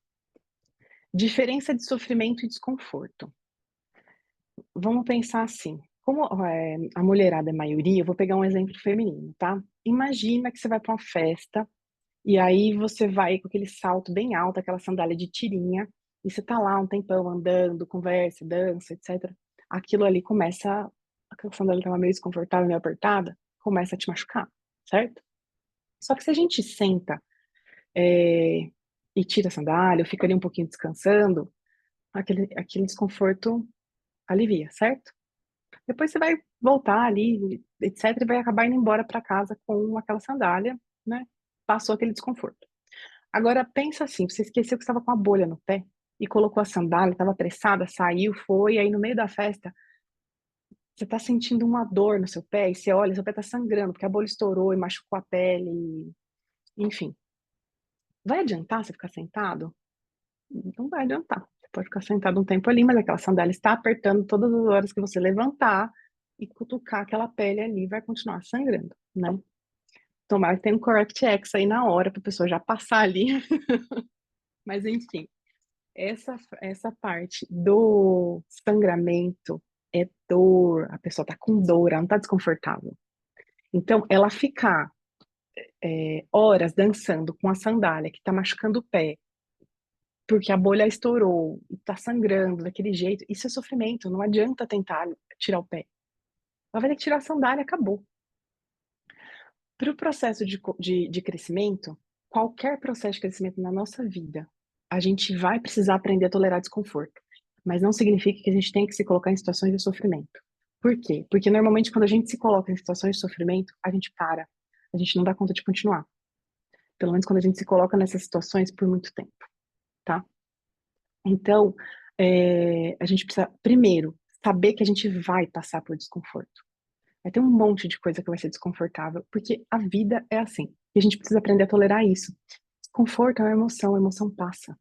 diferença de sofrimento e desconforto. Vamos pensar assim, como a mulherada é maioria, eu vou pegar um exemplo feminino, tá? Imagina que você vai para uma festa e aí você vai com aquele salto bem alto, aquela sandália de tirinha, e você tá lá um tempão andando, conversa, dança, etc. Aquilo ali começa, aquela sandália tava meio desconfortável, meio apertada, começa a te machucar, certo? Só que se a gente senta e tira a sandália, ou fica ali um pouquinho descansando, aquele desconforto alivia, certo? Depois você vai voltar ali, etc, e vai acabar indo embora para casa com aquela sandália, né? Passou aquele desconforto. Agora pensa assim, você esqueceu que estava com a bolha no pé e colocou a sandália, estava apressada, saiu, foi, aí no meio da festa você tá sentindo uma dor no seu pé e você olha, seu pé tá sangrando porque a bolha estourou e machucou a pele, enfim. Vai adiantar você ficar sentado? Não vai adiantar. Você pode ficar sentado um tempo ali, mas aquela sandália está apertando todas as horas que você levantar e cutucar aquela pele ali, vai continuar sangrando, né? Tomara que tenha um correct X aí na hora para a pessoa já passar ali. Mas enfim, essa parte do sangramento é dor, a pessoa tá com dor, ela não tá desconfortável. Então, ela ficar horas dançando com a sandália que tá machucando o pé, porque a bolha estourou e tá sangrando daquele jeito, isso é sofrimento, não adianta tentar tirar o pé. Ela vai ter que tirar a sandália e acabou. Para o processo de crescimento, qualquer processo de crescimento na nossa vida, a gente vai precisar aprender a tolerar desconforto. Mas não significa que a gente tenha que se colocar em situações de sofrimento. Por quê? Porque normalmente quando a gente se coloca em situações de sofrimento, a gente para. A gente não dá conta de continuar. Pelo menos quando a gente se coloca nessas situações por muito tempo, tá? Então, a gente precisa, primeiro, saber que a gente vai passar por desconforto. Vai ter um monte de coisa que vai ser desconfortável, porque a vida é assim. E a gente precisa aprender a tolerar isso. Desconforto é uma emoção, a emoção passa.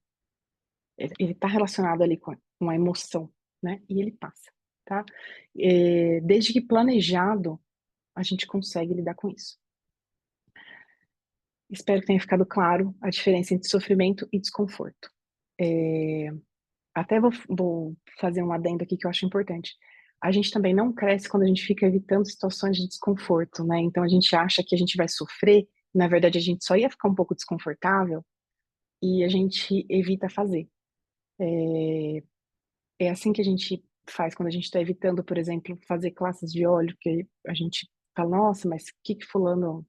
Ele está relacionado ali com a emoção, né? E ele passa, tá? Desde que planejado, a gente consegue lidar com isso. Espero que tenha ficado claro a diferença entre sofrimento e desconforto. Até vou fazer um adendo aqui que eu acho importante. A gente também não cresce quando a gente fica evitando situações de desconforto, né? Então a gente acha que a gente vai sofrer, na verdade a gente só ia ficar um pouco desconfortável e a gente evita fazer. É assim que a gente faz quando a gente está evitando, por exemplo, fazer classes de óleo, que a gente fala, nossa, mas o que fulano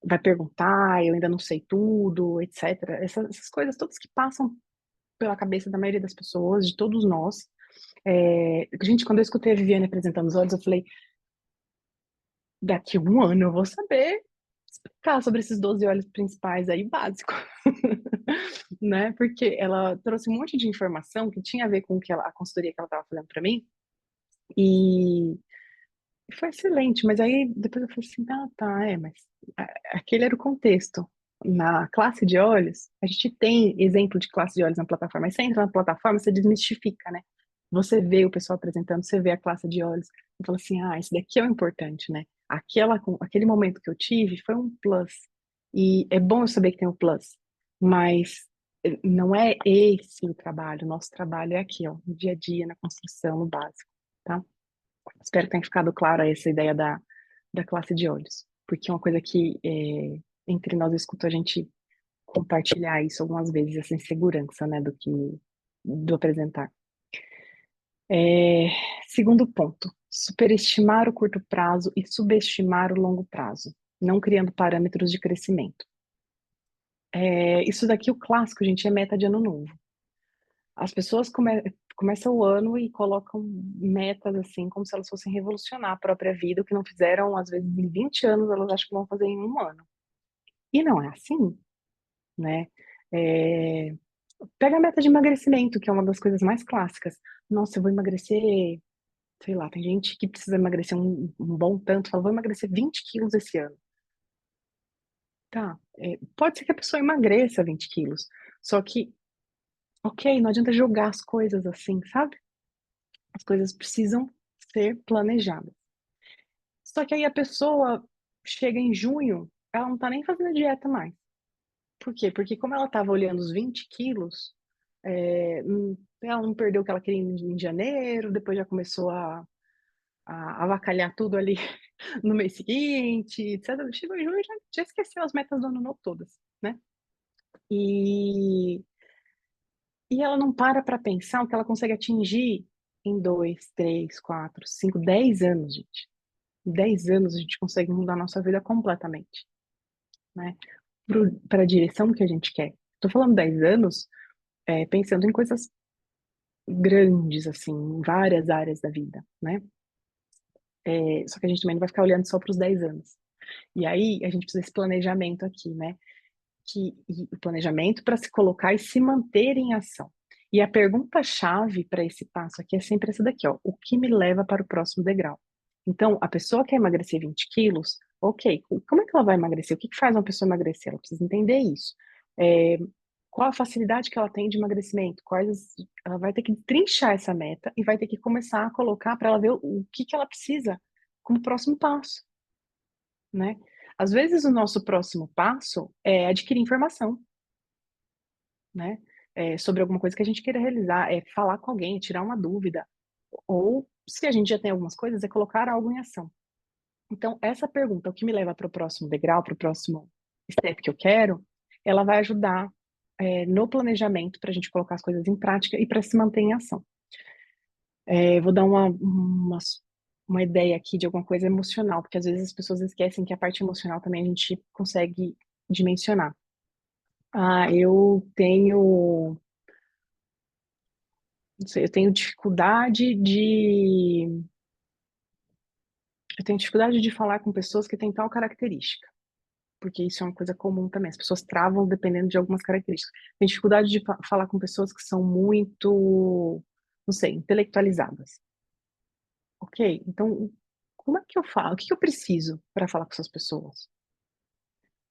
vai perguntar, eu ainda não sei tudo, etc. Essas coisas todas que passam pela cabeça da maioria das pessoas, de todos nós. Gente, quando eu escutei a Viviane apresentando os olhos, eu falei, daqui a um ano eu vou saber explicar sobre esses 12 óleos principais aí, básico. Né? Porque ela trouxe um monte de informação que tinha a ver com a consultoria que ela estava fazendo para mim, e foi excelente, mas aí depois eu falei assim, mas aquele era o contexto. Na classe de óleos, a gente tem exemplo de classe de óleos na plataforma, mas você entra na plataforma, você desmistifica, né? Você vê o pessoal apresentando, você vê a classe de óleos, e fala assim, esse daqui é o importante, né? Aquele momento que eu tive foi um plus. E é bom eu saber que tem um plus, mas não é esse o trabalho, o nosso trabalho é aqui, ó, no dia a dia, na construção, no básico, tá? Espero que tenha ficado clara essa ideia da classe de olhos, porque é uma coisa que entre nós eu escuto a gente compartilhar isso algumas vezes, essa insegurança, né, do apresentar. Segundo ponto, superestimar o curto prazo e subestimar o longo prazo, não criando parâmetros de crescimento. Isso daqui, o clássico, gente, é meta de ano novo. As pessoas começam o ano e colocam metas assim, como se elas fossem revolucionar a própria vida, o que não fizeram, às vezes, em 20 anos, elas acham que vão fazer em um ano. E não é assim, né? É, Pega a meta de emagrecimento, que é uma das coisas mais clássicas. Nossa, eu vou emagrecer, sei lá, tem gente que precisa emagrecer um bom tanto, fala, vou emagrecer 20 quilos esse ano. Tá, pode ser que a pessoa emagreça 20 quilos, só que, ok, não adianta jogar as coisas assim, sabe? As coisas precisam ser planejadas. Só que aí a pessoa chega em junho, ela não tá nem fazendo dieta mais. Por quê? Porque como ela tava olhando os 20 quilos, ela não perdeu o que ela queria em janeiro, depois já começou a avacalhar tudo ali no mês seguinte, etc. Chegou em junho e já esqueceu as metas do ano novo todas, né? E, e ela não para pensar o que ela consegue atingir em 2, 3, 4, 5, 10 anos, gente. Em 10 anos a gente consegue mudar a nossa vida completamente, né? Para a direção que a gente quer. Estou falando 10 anos, pensando em coisas grandes, assim, em várias áreas da vida, né? Só que a gente também não vai ficar olhando só para os 10 anos. E aí a gente precisa desse planejamento aqui, né? E o planejamento para se colocar e se manter em ação. E a pergunta-chave para esse passo aqui é sempre essa daqui, ó. O que me leva para o próximo degrau? Então, a pessoa quer emagrecer 20 quilos, ok. Como é que ela vai emagrecer? O que que faz uma pessoa emagrecer? Ela precisa entender isso. É, qual a facilidade que ela tem de emagrecimento? Ela vai ter que trinchar essa meta e vai ter que começar a colocar para ela ver o que que ela precisa como próximo passo, né? Às vezes o nosso próximo passo é adquirir informação, né? Sobre alguma coisa que a gente queira realizar, é falar com alguém, tirar uma dúvida, ou se a gente já tem algumas coisas, é colocar algo em ação. Então, essa pergunta, o que me leva para o próximo degrau, para o próximo step que eu quero, ela vai ajudar no planejamento para a gente colocar as coisas em prática e para se manter em ação. Vou dar uma ideia aqui de alguma coisa emocional, porque às vezes as pessoas esquecem que a parte emocional também a gente consegue dimensionar. Eu tenho, não sei, eu tenho dificuldade de falar com pessoas que têm tal característica, porque isso é uma coisa comum também. As pessoas travam dependendo de algumas características. Tenho dificuldade de falar com pessoas que são muito, não sei, intelectualizadas. Ok? Então, como é que eu falo? O que que eu preciso para falar com essas pessoas?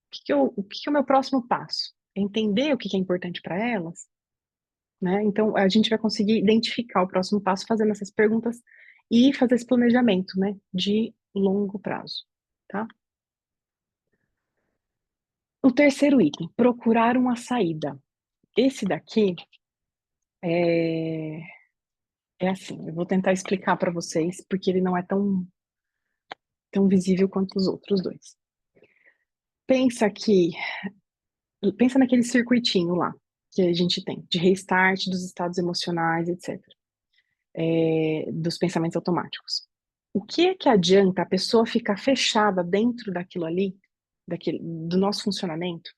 O que que é o meu próximo passo? É entender o que que é importante para elas, né? Então, a gente vai conseguir identificar o próximo passo fazendo essas perguntas e fazer esse planejamento, né, de longo prazo, tá? O terceiro item, procurar uma saída. Esse daqui é, é assim, eu vou tentar explicar para vocês, porque ele não é tão visível quanto os outros dois. Pensa que, pensa naquele circuitinho lá que a gente tem, de restart dos estados emocionais, etc. Dos pensamentos automáticos. O que é que adianta a pessoa ficar fechada dentro daquilo ali, do nosso funcionamento?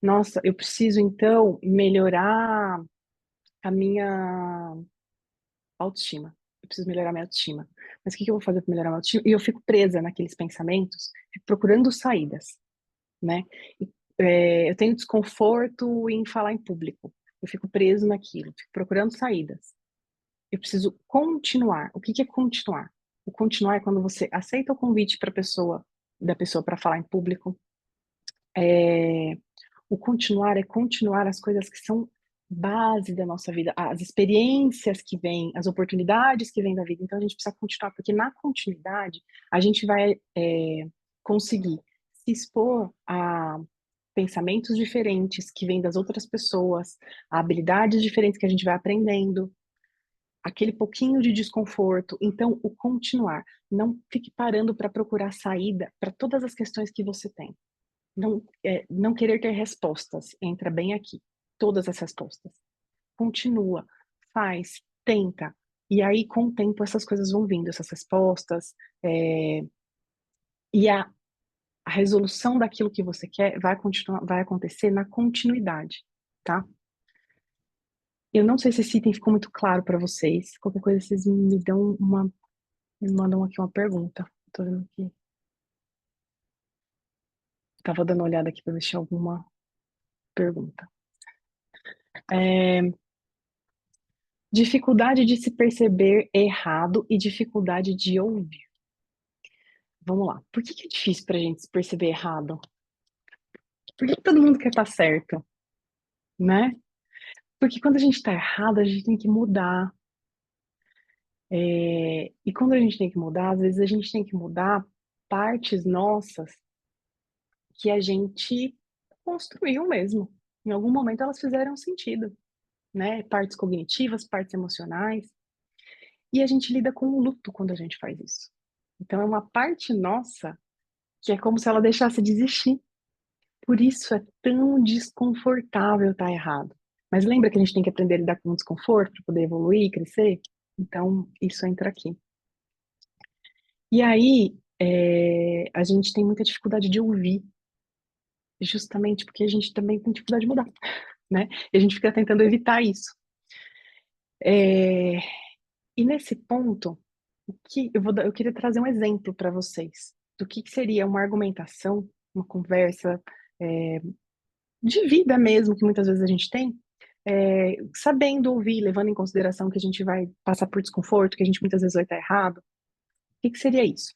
Nossa, eu preciso então melhorar a minha autoestima. Eu preciso melhorar minha autoestima. Mas o que que eu vou fazer para melhorar minha autoestima? E eu fico presa naqueles pensamentos, procurando saídas, né? Eu tenho desconforto em falar em público. Eu fico preso naquilo, fico procurando saídas. Eu preciso continuar. O que que é continuar? O continuar é quando você aceita o convite da pessoa para falar em público. O continuar é continuar as coisas que são base da nossa vida, as experiências que vêm, as oportunidades que vêm da vida. Então a gente precisa continuar, porque na continuidade a gente vai conseguir se expor a pensamentos diferentes que vêm das outras pessoas, a habilidades diferentes que a gente vai aprendendo, aquele pouquinho de desconforto. Então, o continuar. Não fique parando para procurar saída para todas as questões que você tem. Não querer ter respostas entra bem aqui. Todas as respostas. Continua, faz, tenta. E aí, com o tempo, essas coisas vão vindo, essas respostas. E a resolução daquilo que você quer vai continuar, vai acontecer na continuidade, tá? Eu não sei se esse item ficou muito claro para vocês. Qualquer coisa, vocês me mandam aqui uma pergunta. Tô vendo aqui. Tava dando uma olhada aqui para ver se tinha alguma pergunta. Dificuldade de se perceber errado e dificuldade de ouvir. Vamos lá. Por que que é difícil pra gente se perceber errado? Por que que todo mundo quer estar certo, né? Porque quando a gente tá errado, a gente tem que mudar. E quando a gente tem que mudar, às vezes a gente tem que mudar partes nossas que a gente construiu mesmo. Em algum momento elas fizeram sentido, né? Partes cognitivas, partes emocionais. E a gente lida com o luto quando a gente faz isso. Então é uma parte nossa que é como se ela deixasse de existir. Por isso é tão desconfortável estar errado. Mas lembra que a gente tem que aprender a lidar com o desconforto para poder evoluir, crescer? Então, isso entra aqui. E aí, a gente tem muita dificuldade de ouvir, justamente porque a gente também tem dificuldade de mudar, né? E a gente fica tentando evitar isso. E nesse ponto, eu queria trazer um exemplo para vocês do que seria uma argumentação, uma conversa de vida mesmo, que muitas vezes a gente tem, sabendo ouvir, levando em consideração que a gente vai passar por desconforto, que a gente muitas vezes vai estar errado. O que que seria isso?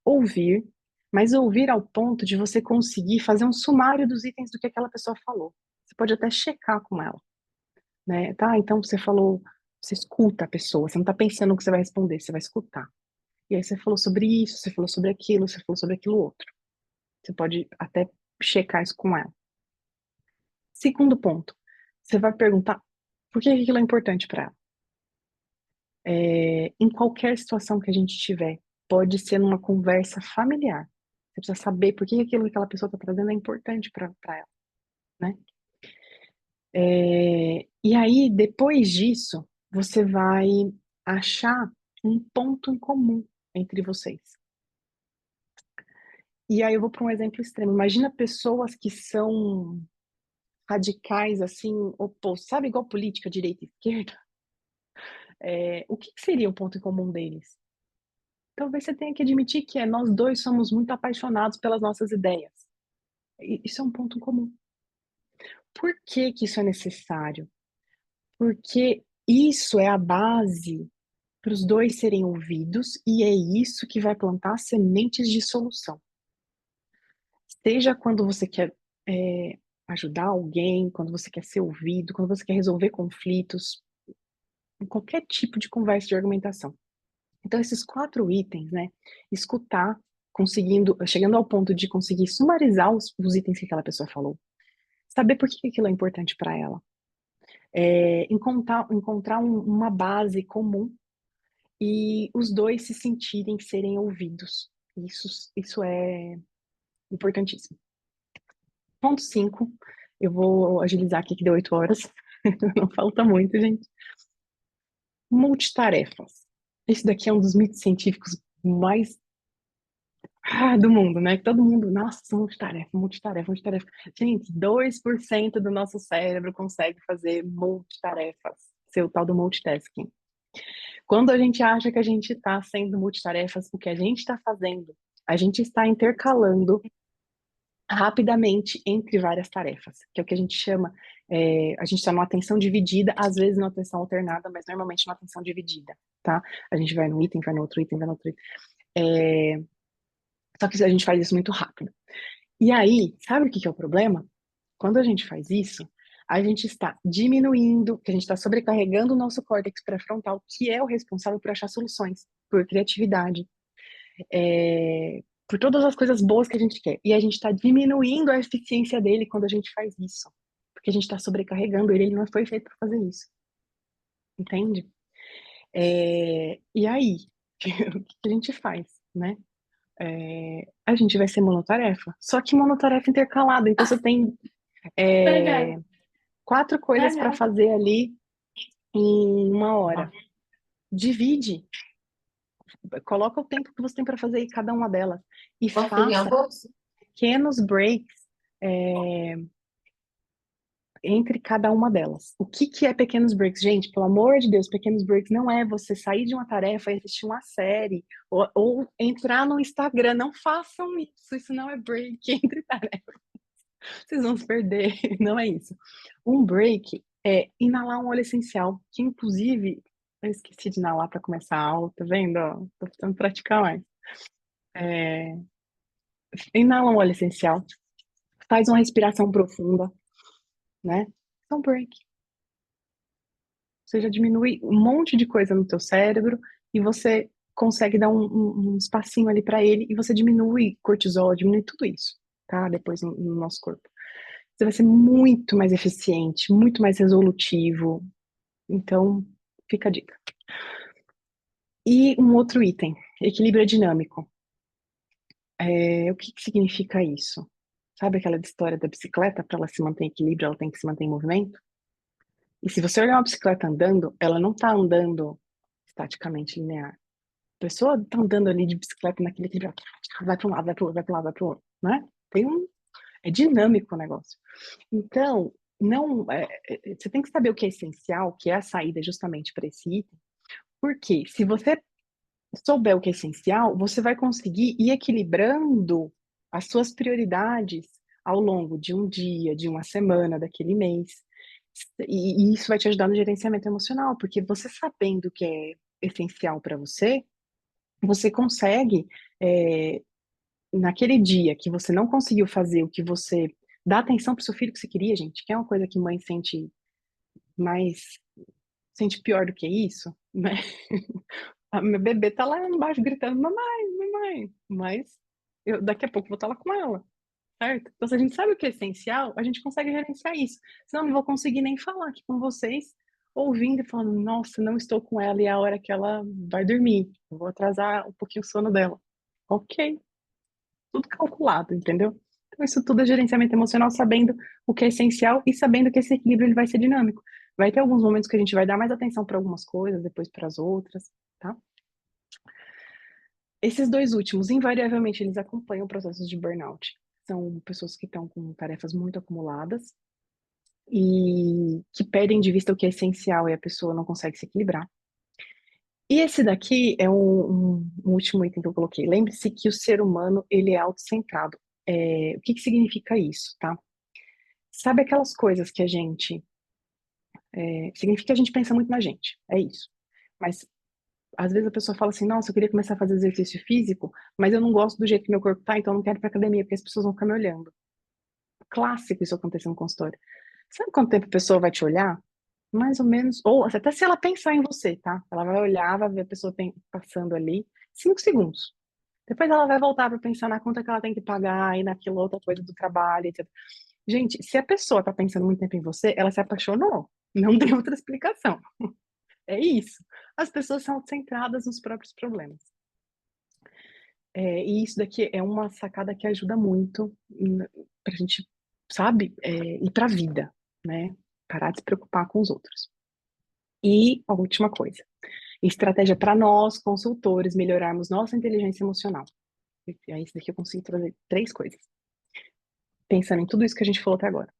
Ouvir, mas ouvir ao ponto de você conseguir fazer um sumário dos itens do que aquela pessoa falou. Você pode até checar com ela, né? Tá, então você falou, você escuta a pessoa, você não está pensando no que você vai responder, você vai escutar. E aí você falou sobre isso, você falou sobre aquilo, você falou sobre aquilo outro. Você pode até checar isso com ela. Segundo ponto, você vai perguntar por que aquilo é importante para ela. Em qualquer situação que a gente tiver, pode ser numa conversa familiar. Você precisa saber por que aquilo que aquela pessoa está trazendo é importante para ela, né? E aí, depois disso, você vai achar um ponto em comum entre vocês. E aí eu vou para um exemplo extremo. Imagina pessoas que são radicais, assim, opostos. Sabe, igual política, direita e esquerda? O que seria o ponto em comum deles? Talvez você tenha que admitir que nós dois somos muito apaixonados pelas nossas ideias. Isso é um ponto em comum. Por que que isso é necessário? Porque isso é a base para os dois serem ouvidos e é isso que vai plantar sementes de solução. Seja quando você quer ajudar alguém, quando você quer ser ouvido, quando você quer resolver conflitos, em qualquer tipo de conversa de argumentação. Então, esses 4 itens, né? Escutar, chegando ao ponto de conseguir sumarizar os itens que aquela pessoa falou. Saber por que aquilo é importante para ela. Encontrar uma base comum e os dois se sentirem, serem ouvidos. Isso é importantíssimo. Ponto 5, eu vou agilizar aqui que deu 8 horas. Não falta muito, gente. Multitarefas. Esse daqui é um dos mitos científicos mais do mundo, né? Que todo mundo, nossa, multitarefa, multitarefa, multitarefa. Gente, 2% do nosso cérebro consegue fazer multitarefas, seu tal do multitasking. Quando a gente acha que a gente está sendo multitarefas, o que a gente está fazendo, a gente está intercalando rapidamente entre várias tarefas, que é o que a gente chama, a gente está numa atenção dividida, às vezes numa atenção alternada, mas normalmente numa atenção dividida, tá? A gente vai no item, vai no outro item, vai no outro item. Só que a gente faz isso muito rápido. E aí, sabe o que é o problema? Quando a gente faz isso, a gente está diminuindo, que a gente está sobrecarregando o nosso córtex pré-frontal, que é o responsável por achar soluções, por criatividade, por todas as coisas boas que a gente quer. E a gente está diminuindo a eficiência dele quando a gente faz isso. Porque a gente está sobrecarregando ele não foi feito para fazer isso. Entende? E aí, o que a gente faz, né? A gente vai ser monotarefa. Só que monotarefa intercalada. Então você tem 4 coisas para fazer ali em 1 hora. Divide. Coloca o tempo que você tem para fazer em cada uma delas. E faça pequenos breaks entre cada uma delas. O que é pequenos breaks? Gente, pelo amor de Deus, pequenos breaks não é você sair de uma tarefa e assistir uma série ou entrar no Instagram. Não façam isso. Isso não é break entre tarefas. Vocês vão se perder. Não é isso. Um break é inalar um óleo essencial, que inclusive eu esqueci de inalar para começar a aula, tá vendo? Tô precisando praticar mais. Inala um óleo essencial, faz uma respiração profunda, né? É um break. Você já diminui um monte de coisa no teu cérebro e você consegue dar um espacinho ali para ele e você diminui cortisol, diminui tudo isso, tá? Depois no nosso corpo. Você vai ser muito mais eficiente, muito mais resolutivo. Então, fica a dica. E um outro item, equilíbrio dinâmico. O que significa isso? Sabe aquela história da bicicleta? Para ela se manter em equilíbrio, ela tem que se manter em movimento? E se você olhar uma bicicleta andando, ela não está andando estaticamente linear. A pessoa está andando ali de bicicleta naquele equilíbrio, vai para um lado, vai para o outro, vai para um lado, vai para o outro, né? É dinâmico o negócio. Então, não, você tem que saber o que é essencial, que é a saída justamente para esse item, porque se você souber o que é essencial, você vai conseguir ir equilibrando as suas prioridades ao longo de um dia, de uma semana, daquele mês. E isso vai te ajudar no gerenciamento emocional, porque você sabendo o que é essencial para você, você consegue, naquele dia que você não conseguiu fazer o que você dá atenção para o seu filho que você queria, gente, que é uma coisa que mãe sente mais, sente pior do que isso, né? A minha bebê tá lá embaixo gritando, mamãe, mamãe, mas eu daqui a pouco vou estar lá com ela, certo? Então, se a gente sabe o que é essencial, a gente consegue gerenciar isso. Senão, eu não vou conseguir nem falar aqui com vocês, ouvindo e falando, nossa, não estou com ela e é a hora que ela vai dormir. Eu vou atrasar um pouquinho o sono dela. Ok, tudo calculado, entendeu? Então, isso tudo é gerenciamento emocional, sabendo o que é essencial e sabendo que esse equilíbrio ele vai ser dinâmico. Vai ter alguns momentos que a gente vai dar mais atenção para algumas coisas, depois para as outras, tá? Esses dois últimos, invariavelmente, eles acompanham processos de burnout. São pessoas que estão com tarefas muito acumuladas e que perdem de vista o que é essencial e a pessoa não consegue se equilibrar. E esse daqui é um último item que eu coloquei. Lembre-se que o ser humano, ele é autocentrado. O que que significa isso, tá? Sabe aquelas coisas que a gente... significa que a gente pensa muito na gente, é isso. Mas às vezes a pessoa fala assim, nossa, eu queria começar a fazer exercício físico, mas eu não gosto do jeito que meu corpo tá, então eu não quero ir pra academia, porque as pessoas vão ficar me olhando. Clássico isso acontecer no consultório. Sabe quanto tempo a pessoa vai te olhar? Mais ou menos, ou até se ela pensar em você, tá? Ela vai olhar, vai ver a pessoa passando ali, 5 segundos. Depois ela vai voltar para pensar na conta que ela tem que pagar e naquela outra coisa do trabalho, etc. Gente, se a pessoa tá pensando muito tempo em você, ela se apaixonou. Não tem outra explicação. É isso. As pessoas são centradas nos próprios problemas. E isso daqui é uma sacada que ajuda muito pra gente, sabe, ir pra vida, né? Parar de se preocupar com os outros. E a última coisa, estratégia para nós, consultores, melhorarmos nossa inteligência emocional. E aí, isso daqui eu consigo trazer 3 coisas, pensando em tudo isso que a gente falou até agora.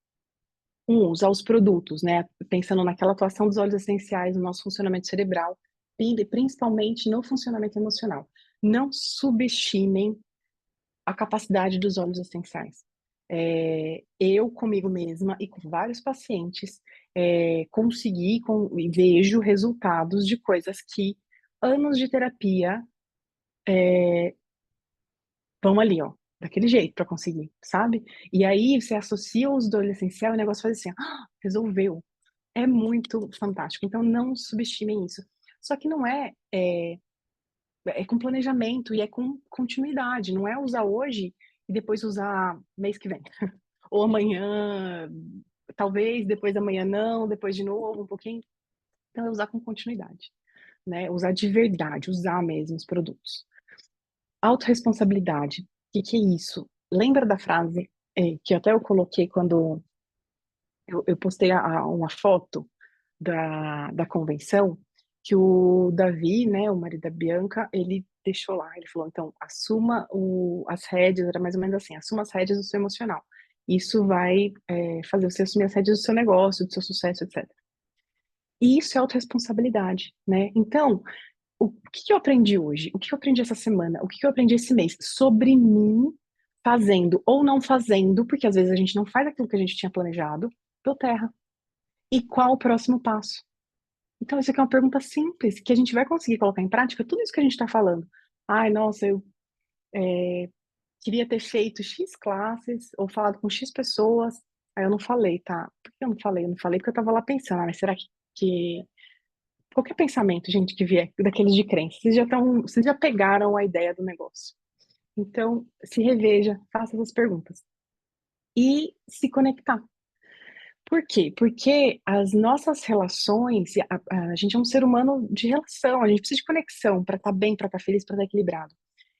Usar os produtos, né? Pensando naquela atuação dos óleos essenciais no nosso funcionamento cerebral, e principalmente no funcionamento emocional. Não subestimem a capacidade dos óleos essenciais. Eu, comigo mesma e com vários pacientes, consegui e vejo resultados de coisas que anos de terapia vão ali, ó, daquele jeito para conseguir, sabe? E aí você associa os do óleo essencial e o negócio faz assim, resolveu. É muito fantástico. Então não subestimem isso. Só que não é com planejamento e é com continuidade. Não é usar hoje e depois usar mês que vem. Ou amanhã, talvez, depois da manhã não, depois de novo, um pouquinho. Então é usar com continuidade, né? Usar de verdade, usar mesmo os produtos. Autoresponsabilidade. O que é isso? Lembra da frase que até eu coloquei quando eu postei uma foto da convenção, que o Davi, né, o marido da Bianca, ele deixou lá, ele falou, então, assuma as rédeas, era mais ou menos assim, assuma as rédeas do seu emocional. Isso vai fazer você assumir as rédeas do seu negócio, do seu sucesso, etc. E isso é autorresponsabilidade, né? Então, o que eu aprendi hoje? O que eu aprendi essa semana? O que eu aprendi esse mês? Sobre mim, fazendo ou não fazendo, porque às vezes a gente não faz aquilo que a gente tinha planejado, deu terra. E qual o próximo passo? Então, isso aqui é uma pergunta simples, que a gente vai conseguir colocar em prática tudo isso que a gente está falando. Ai, nossa, eu queria ter feito X classes, ou falado com X pessoas. Aí eu não falei, tá? Por que eu não falei? Eu não falei porque eu estava lá pensando, mas será que... Qualquer pensamento, gente, que vier daqueles de crença, vocês já pegaram a ideia do negócio. Então, se reveja, faça essas perguntas. E se conectar. Por quê? Porque as nossas relações, a gente é um ser humano de relação, a gente precisa de conexão para estar bem, para estar feliz, para estar equilibrado.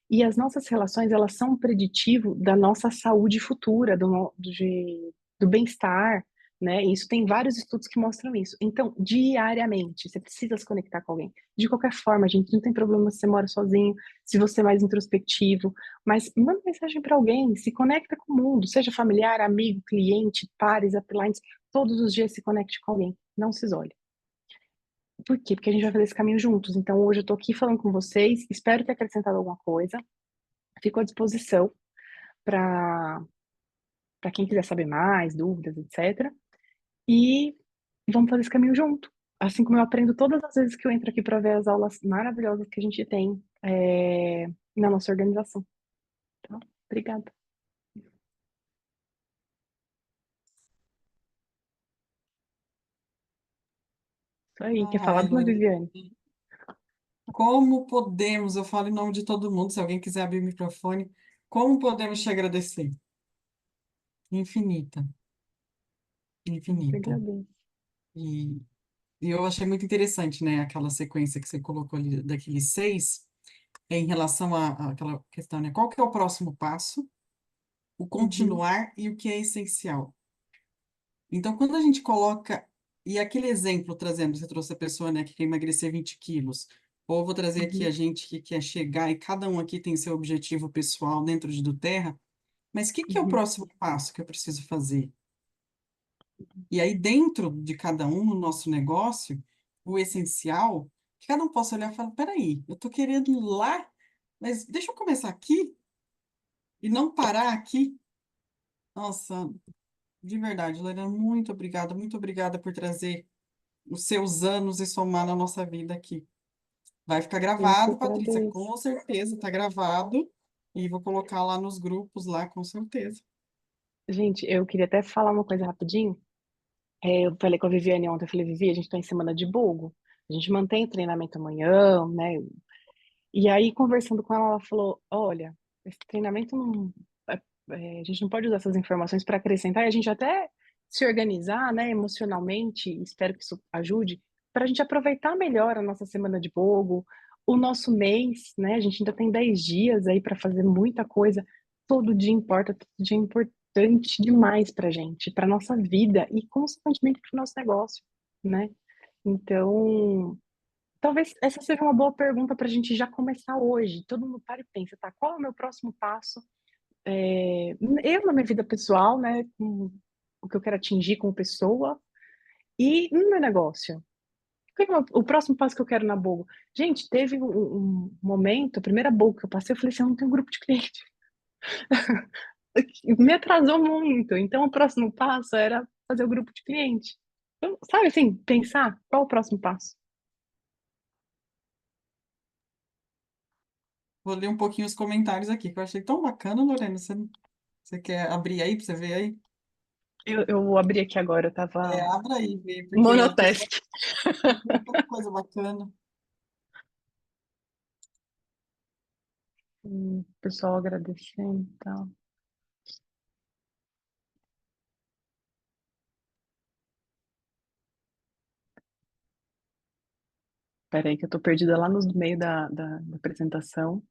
E as nossas relações, elas são um preditivo da nossa saúde futura, do bem-estar, né? E isso tem vários estudos que mostram isso. Então, diariamente, você precisa se conectar com alguém. De qualquer forma, gente, não tem problema se você mora sozinho, se você é mais introspectivo, mas manda mensagem para alguém, se conecta com o mundo, seja familiar, amigo, cliente, pares, uplines, todos os dias se conecte com alguém, não se isole. Por quê? Porque a gente vai fazer esse caminho juntos. Então, hoje eu tô aqui falando com vocês, espero ter acrescentado alguma coisa. Fico à disposição para quem quiser saber mais, dúvidas, etc. E vamos fazer esse caminho junto. Assim como eu aprendo todas as vezes que eu entro aqui para ver as aulas maravilhosas que a gente tem na nossa organização. Tá? Obrigada. Isso aí. Quer falar, Ai, dona Lorena, Viviane? como podemos, eu falo em nome de todo mundo, se alguém quiser abrir o microfone, como podemos te agradecer? Infinita, Eu que infinita. agradeço. E, e eu achei muito interessante, né, aquela sequência que você colocou ali daqueles 6, em relação àquela questão, né? Qual que é o próximo passo, o Uhum, continuar e o que é essencial? Então, quando a gente coloca, e aquele exemplo trazendo, você trouxe a pessoa, né, que quer emagrecer 20 quilos, ou vou trazer aqui a uhum, gente que quer chegar, e cada um aqui tem seu objetivo pessoal dentro do Terra, mas o que que é o uhum. próximo passo que eu preciso fazer? E aí, dentro de cada um, no nosso negócio, o essencial, que cada um possa olhar e falar, peraí, eu tô querendo ir lá, mas deixa eu começar aqui e não parar aqui. Nossa, de verdade, Lorena, muito obrigada por trazer os seus anos e somar na nossa vida aqui. Vai ficar Eu que gravado, Patrícia, agradeço. com certeza está gravado. E vou colocar lá nos grupos, lá, com certeza. Gente, eu queria até falar uma coisa rapidinho. Eu falei com a Viviane ontem, eu falei, Vivi, a gente tá em semana de bogo. A gente mantém o treinamento amanhã, né? E aí, conversando com ela, ela falou: Olha, esse treinamento não. A gente não pode usar essas informações para acrescentar, e a gente até se organizar, né, emocionalmente, espero que isso ajude, para a gente aproveitar melhor a nossa semana de bogo, o nosso mês, né? A gente ainda tem 10 dias aí para fazer muita coisa. Todo dia importa, todo dia é importante demais para gente, para nossa vida e, consequentemente, para o nosso negócio, né? Então. Talvez essa seja uma boa pergunta para a gente já começar hoje. Todo mundo para e pensa, tá? Qual é o meu próximo passo? Eu na minha vida pessoal, né? Com o que eu quero atingir como pessoa e no meu negócio. Qual é o próximo passo que eu quero na Bogo? Gente, teve um momento, a primeira Bogo que eu passei, eu falei assim, eu não tenho grupo de cliente. Me atrasou muito. Então, o próximo passo era fazer o grupo de cliente. Então, sabe assim, pensar qual é o próximo passo? Vou ler um pouquinho os comentários aqui, que eu achei tão bacana, Lorena. Você quer abrir aí para você ver aí? Eu abri aqui agora, eu tava Abra aí, vê, porque o pessoal monoteste. tem tanta coisa bacana. Pessoal agradecendo e tal. Peraí, que eu tô perdida lá no meio da apresentação.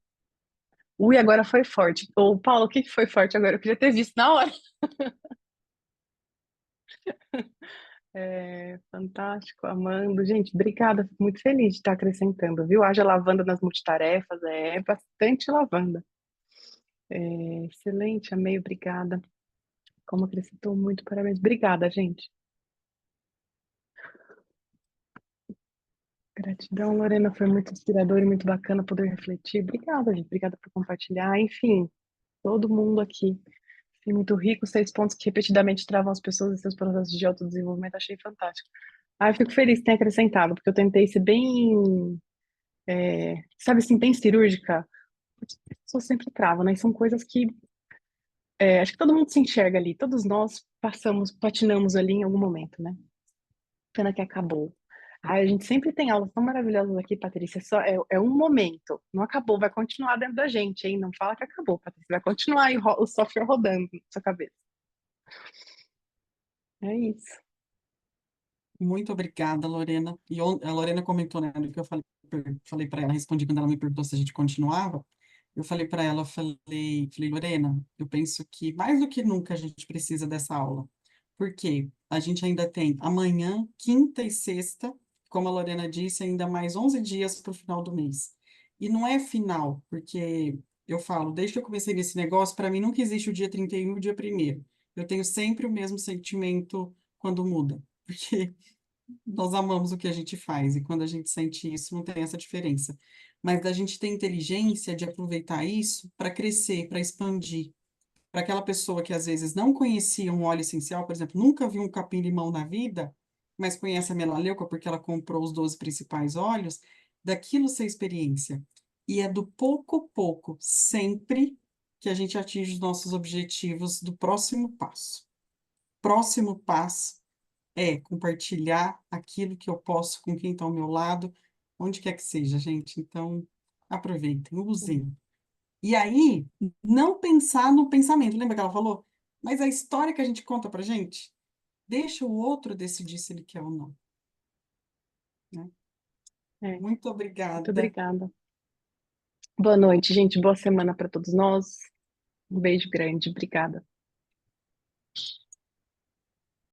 Ui, agora foi forte. Ô, Paulo, o que que foi forte agora? Eu queria ter visto na hora. Fantástico, amando. Gente, obrigada. Fico muito feliz de estar acrescentando, viu? Haja lavanda nas multitarefas, é bastante lavanda. Excelente, amei, obrigada. Como acrescentou muito, parabéns. Obrigada, gente. Gratidão, Lorena, foi muito inspirador e muito bacana poder refletir. Obrigada, gente. Obrigada por compartilhar. Enfim, todo mundo aqui. Foi muito rico, 6 pontos que repetidamente travam as pessoas em seus processos de autodesenvolvimento. Achei fantástico. Ah, eu fico feliz que tenha acrescentado, porque eu tentei ser bem, sabe assim, bem cirúrgica. As pessoas sempre travam, né? E são coisas que acho que todo mundo se enxerga ali. Todos nós passamos, patinamos ali em algum momento, né? Pena que acabou. Ah, a gente sempre tem aulas tão maravilhosas aqui, Patrícia. É um momento. Não acabou, vai continuar dentro da gente, hein? Não fala que acabou, Patrícia. Vai continuar aí o software rodando na sua cabeça. É isso. Muito obrigada, Lorena. E a Lorena comentou, né, no que eu falei para ela, respondi quando ela me perguntou se a gente continuava. Eu falei para ela, falei, Lorena, eu penso que mais do que nunca a gente precisa dessa aula. Porque a gente ainda tem amanhã, quinta e sexta, como a Lorena disse, ainda mais 11 dias para o final do mês. E não é final, porque eu falo, desde que eu comecei nesse negócio, para mim nunca existe o dia 31 e o dia primeiro. Eu tenho sempre o mesmo sentimento quando muda. Porque nós amamos o que a gente faz, e quando a gente sente isso, não tem essa diferença. Mas da gente ter inteligência de aproveitar isso para crescer, para expandir. Para aquela pessoa que às vezes não conhecia um óleo essencial, por exemplo, nunca viu um capim-limão na vida, mas conhece a melaleuca porque ela comprou os 12 principais óleos, daquilo ser experiência. E é do pouco a pouco, sempre que a gente atinge os nossos objetivos do próximo passo. Próximo passo é compartilhar aquilo que eu posso com quem está ao meu lado, onde quer que seja, gente. Então, aproveitem, usem. E aí, não pensar no pensamento. Lembra que ela falou? Mas a história que a gente conta pra gente, deixa o outro decidir se ele quer ou não, né? É, Muito muito obrigada. obrigada. Boa noite, gente. Boa semana para todos nós. Um beijo grande. Obrigada.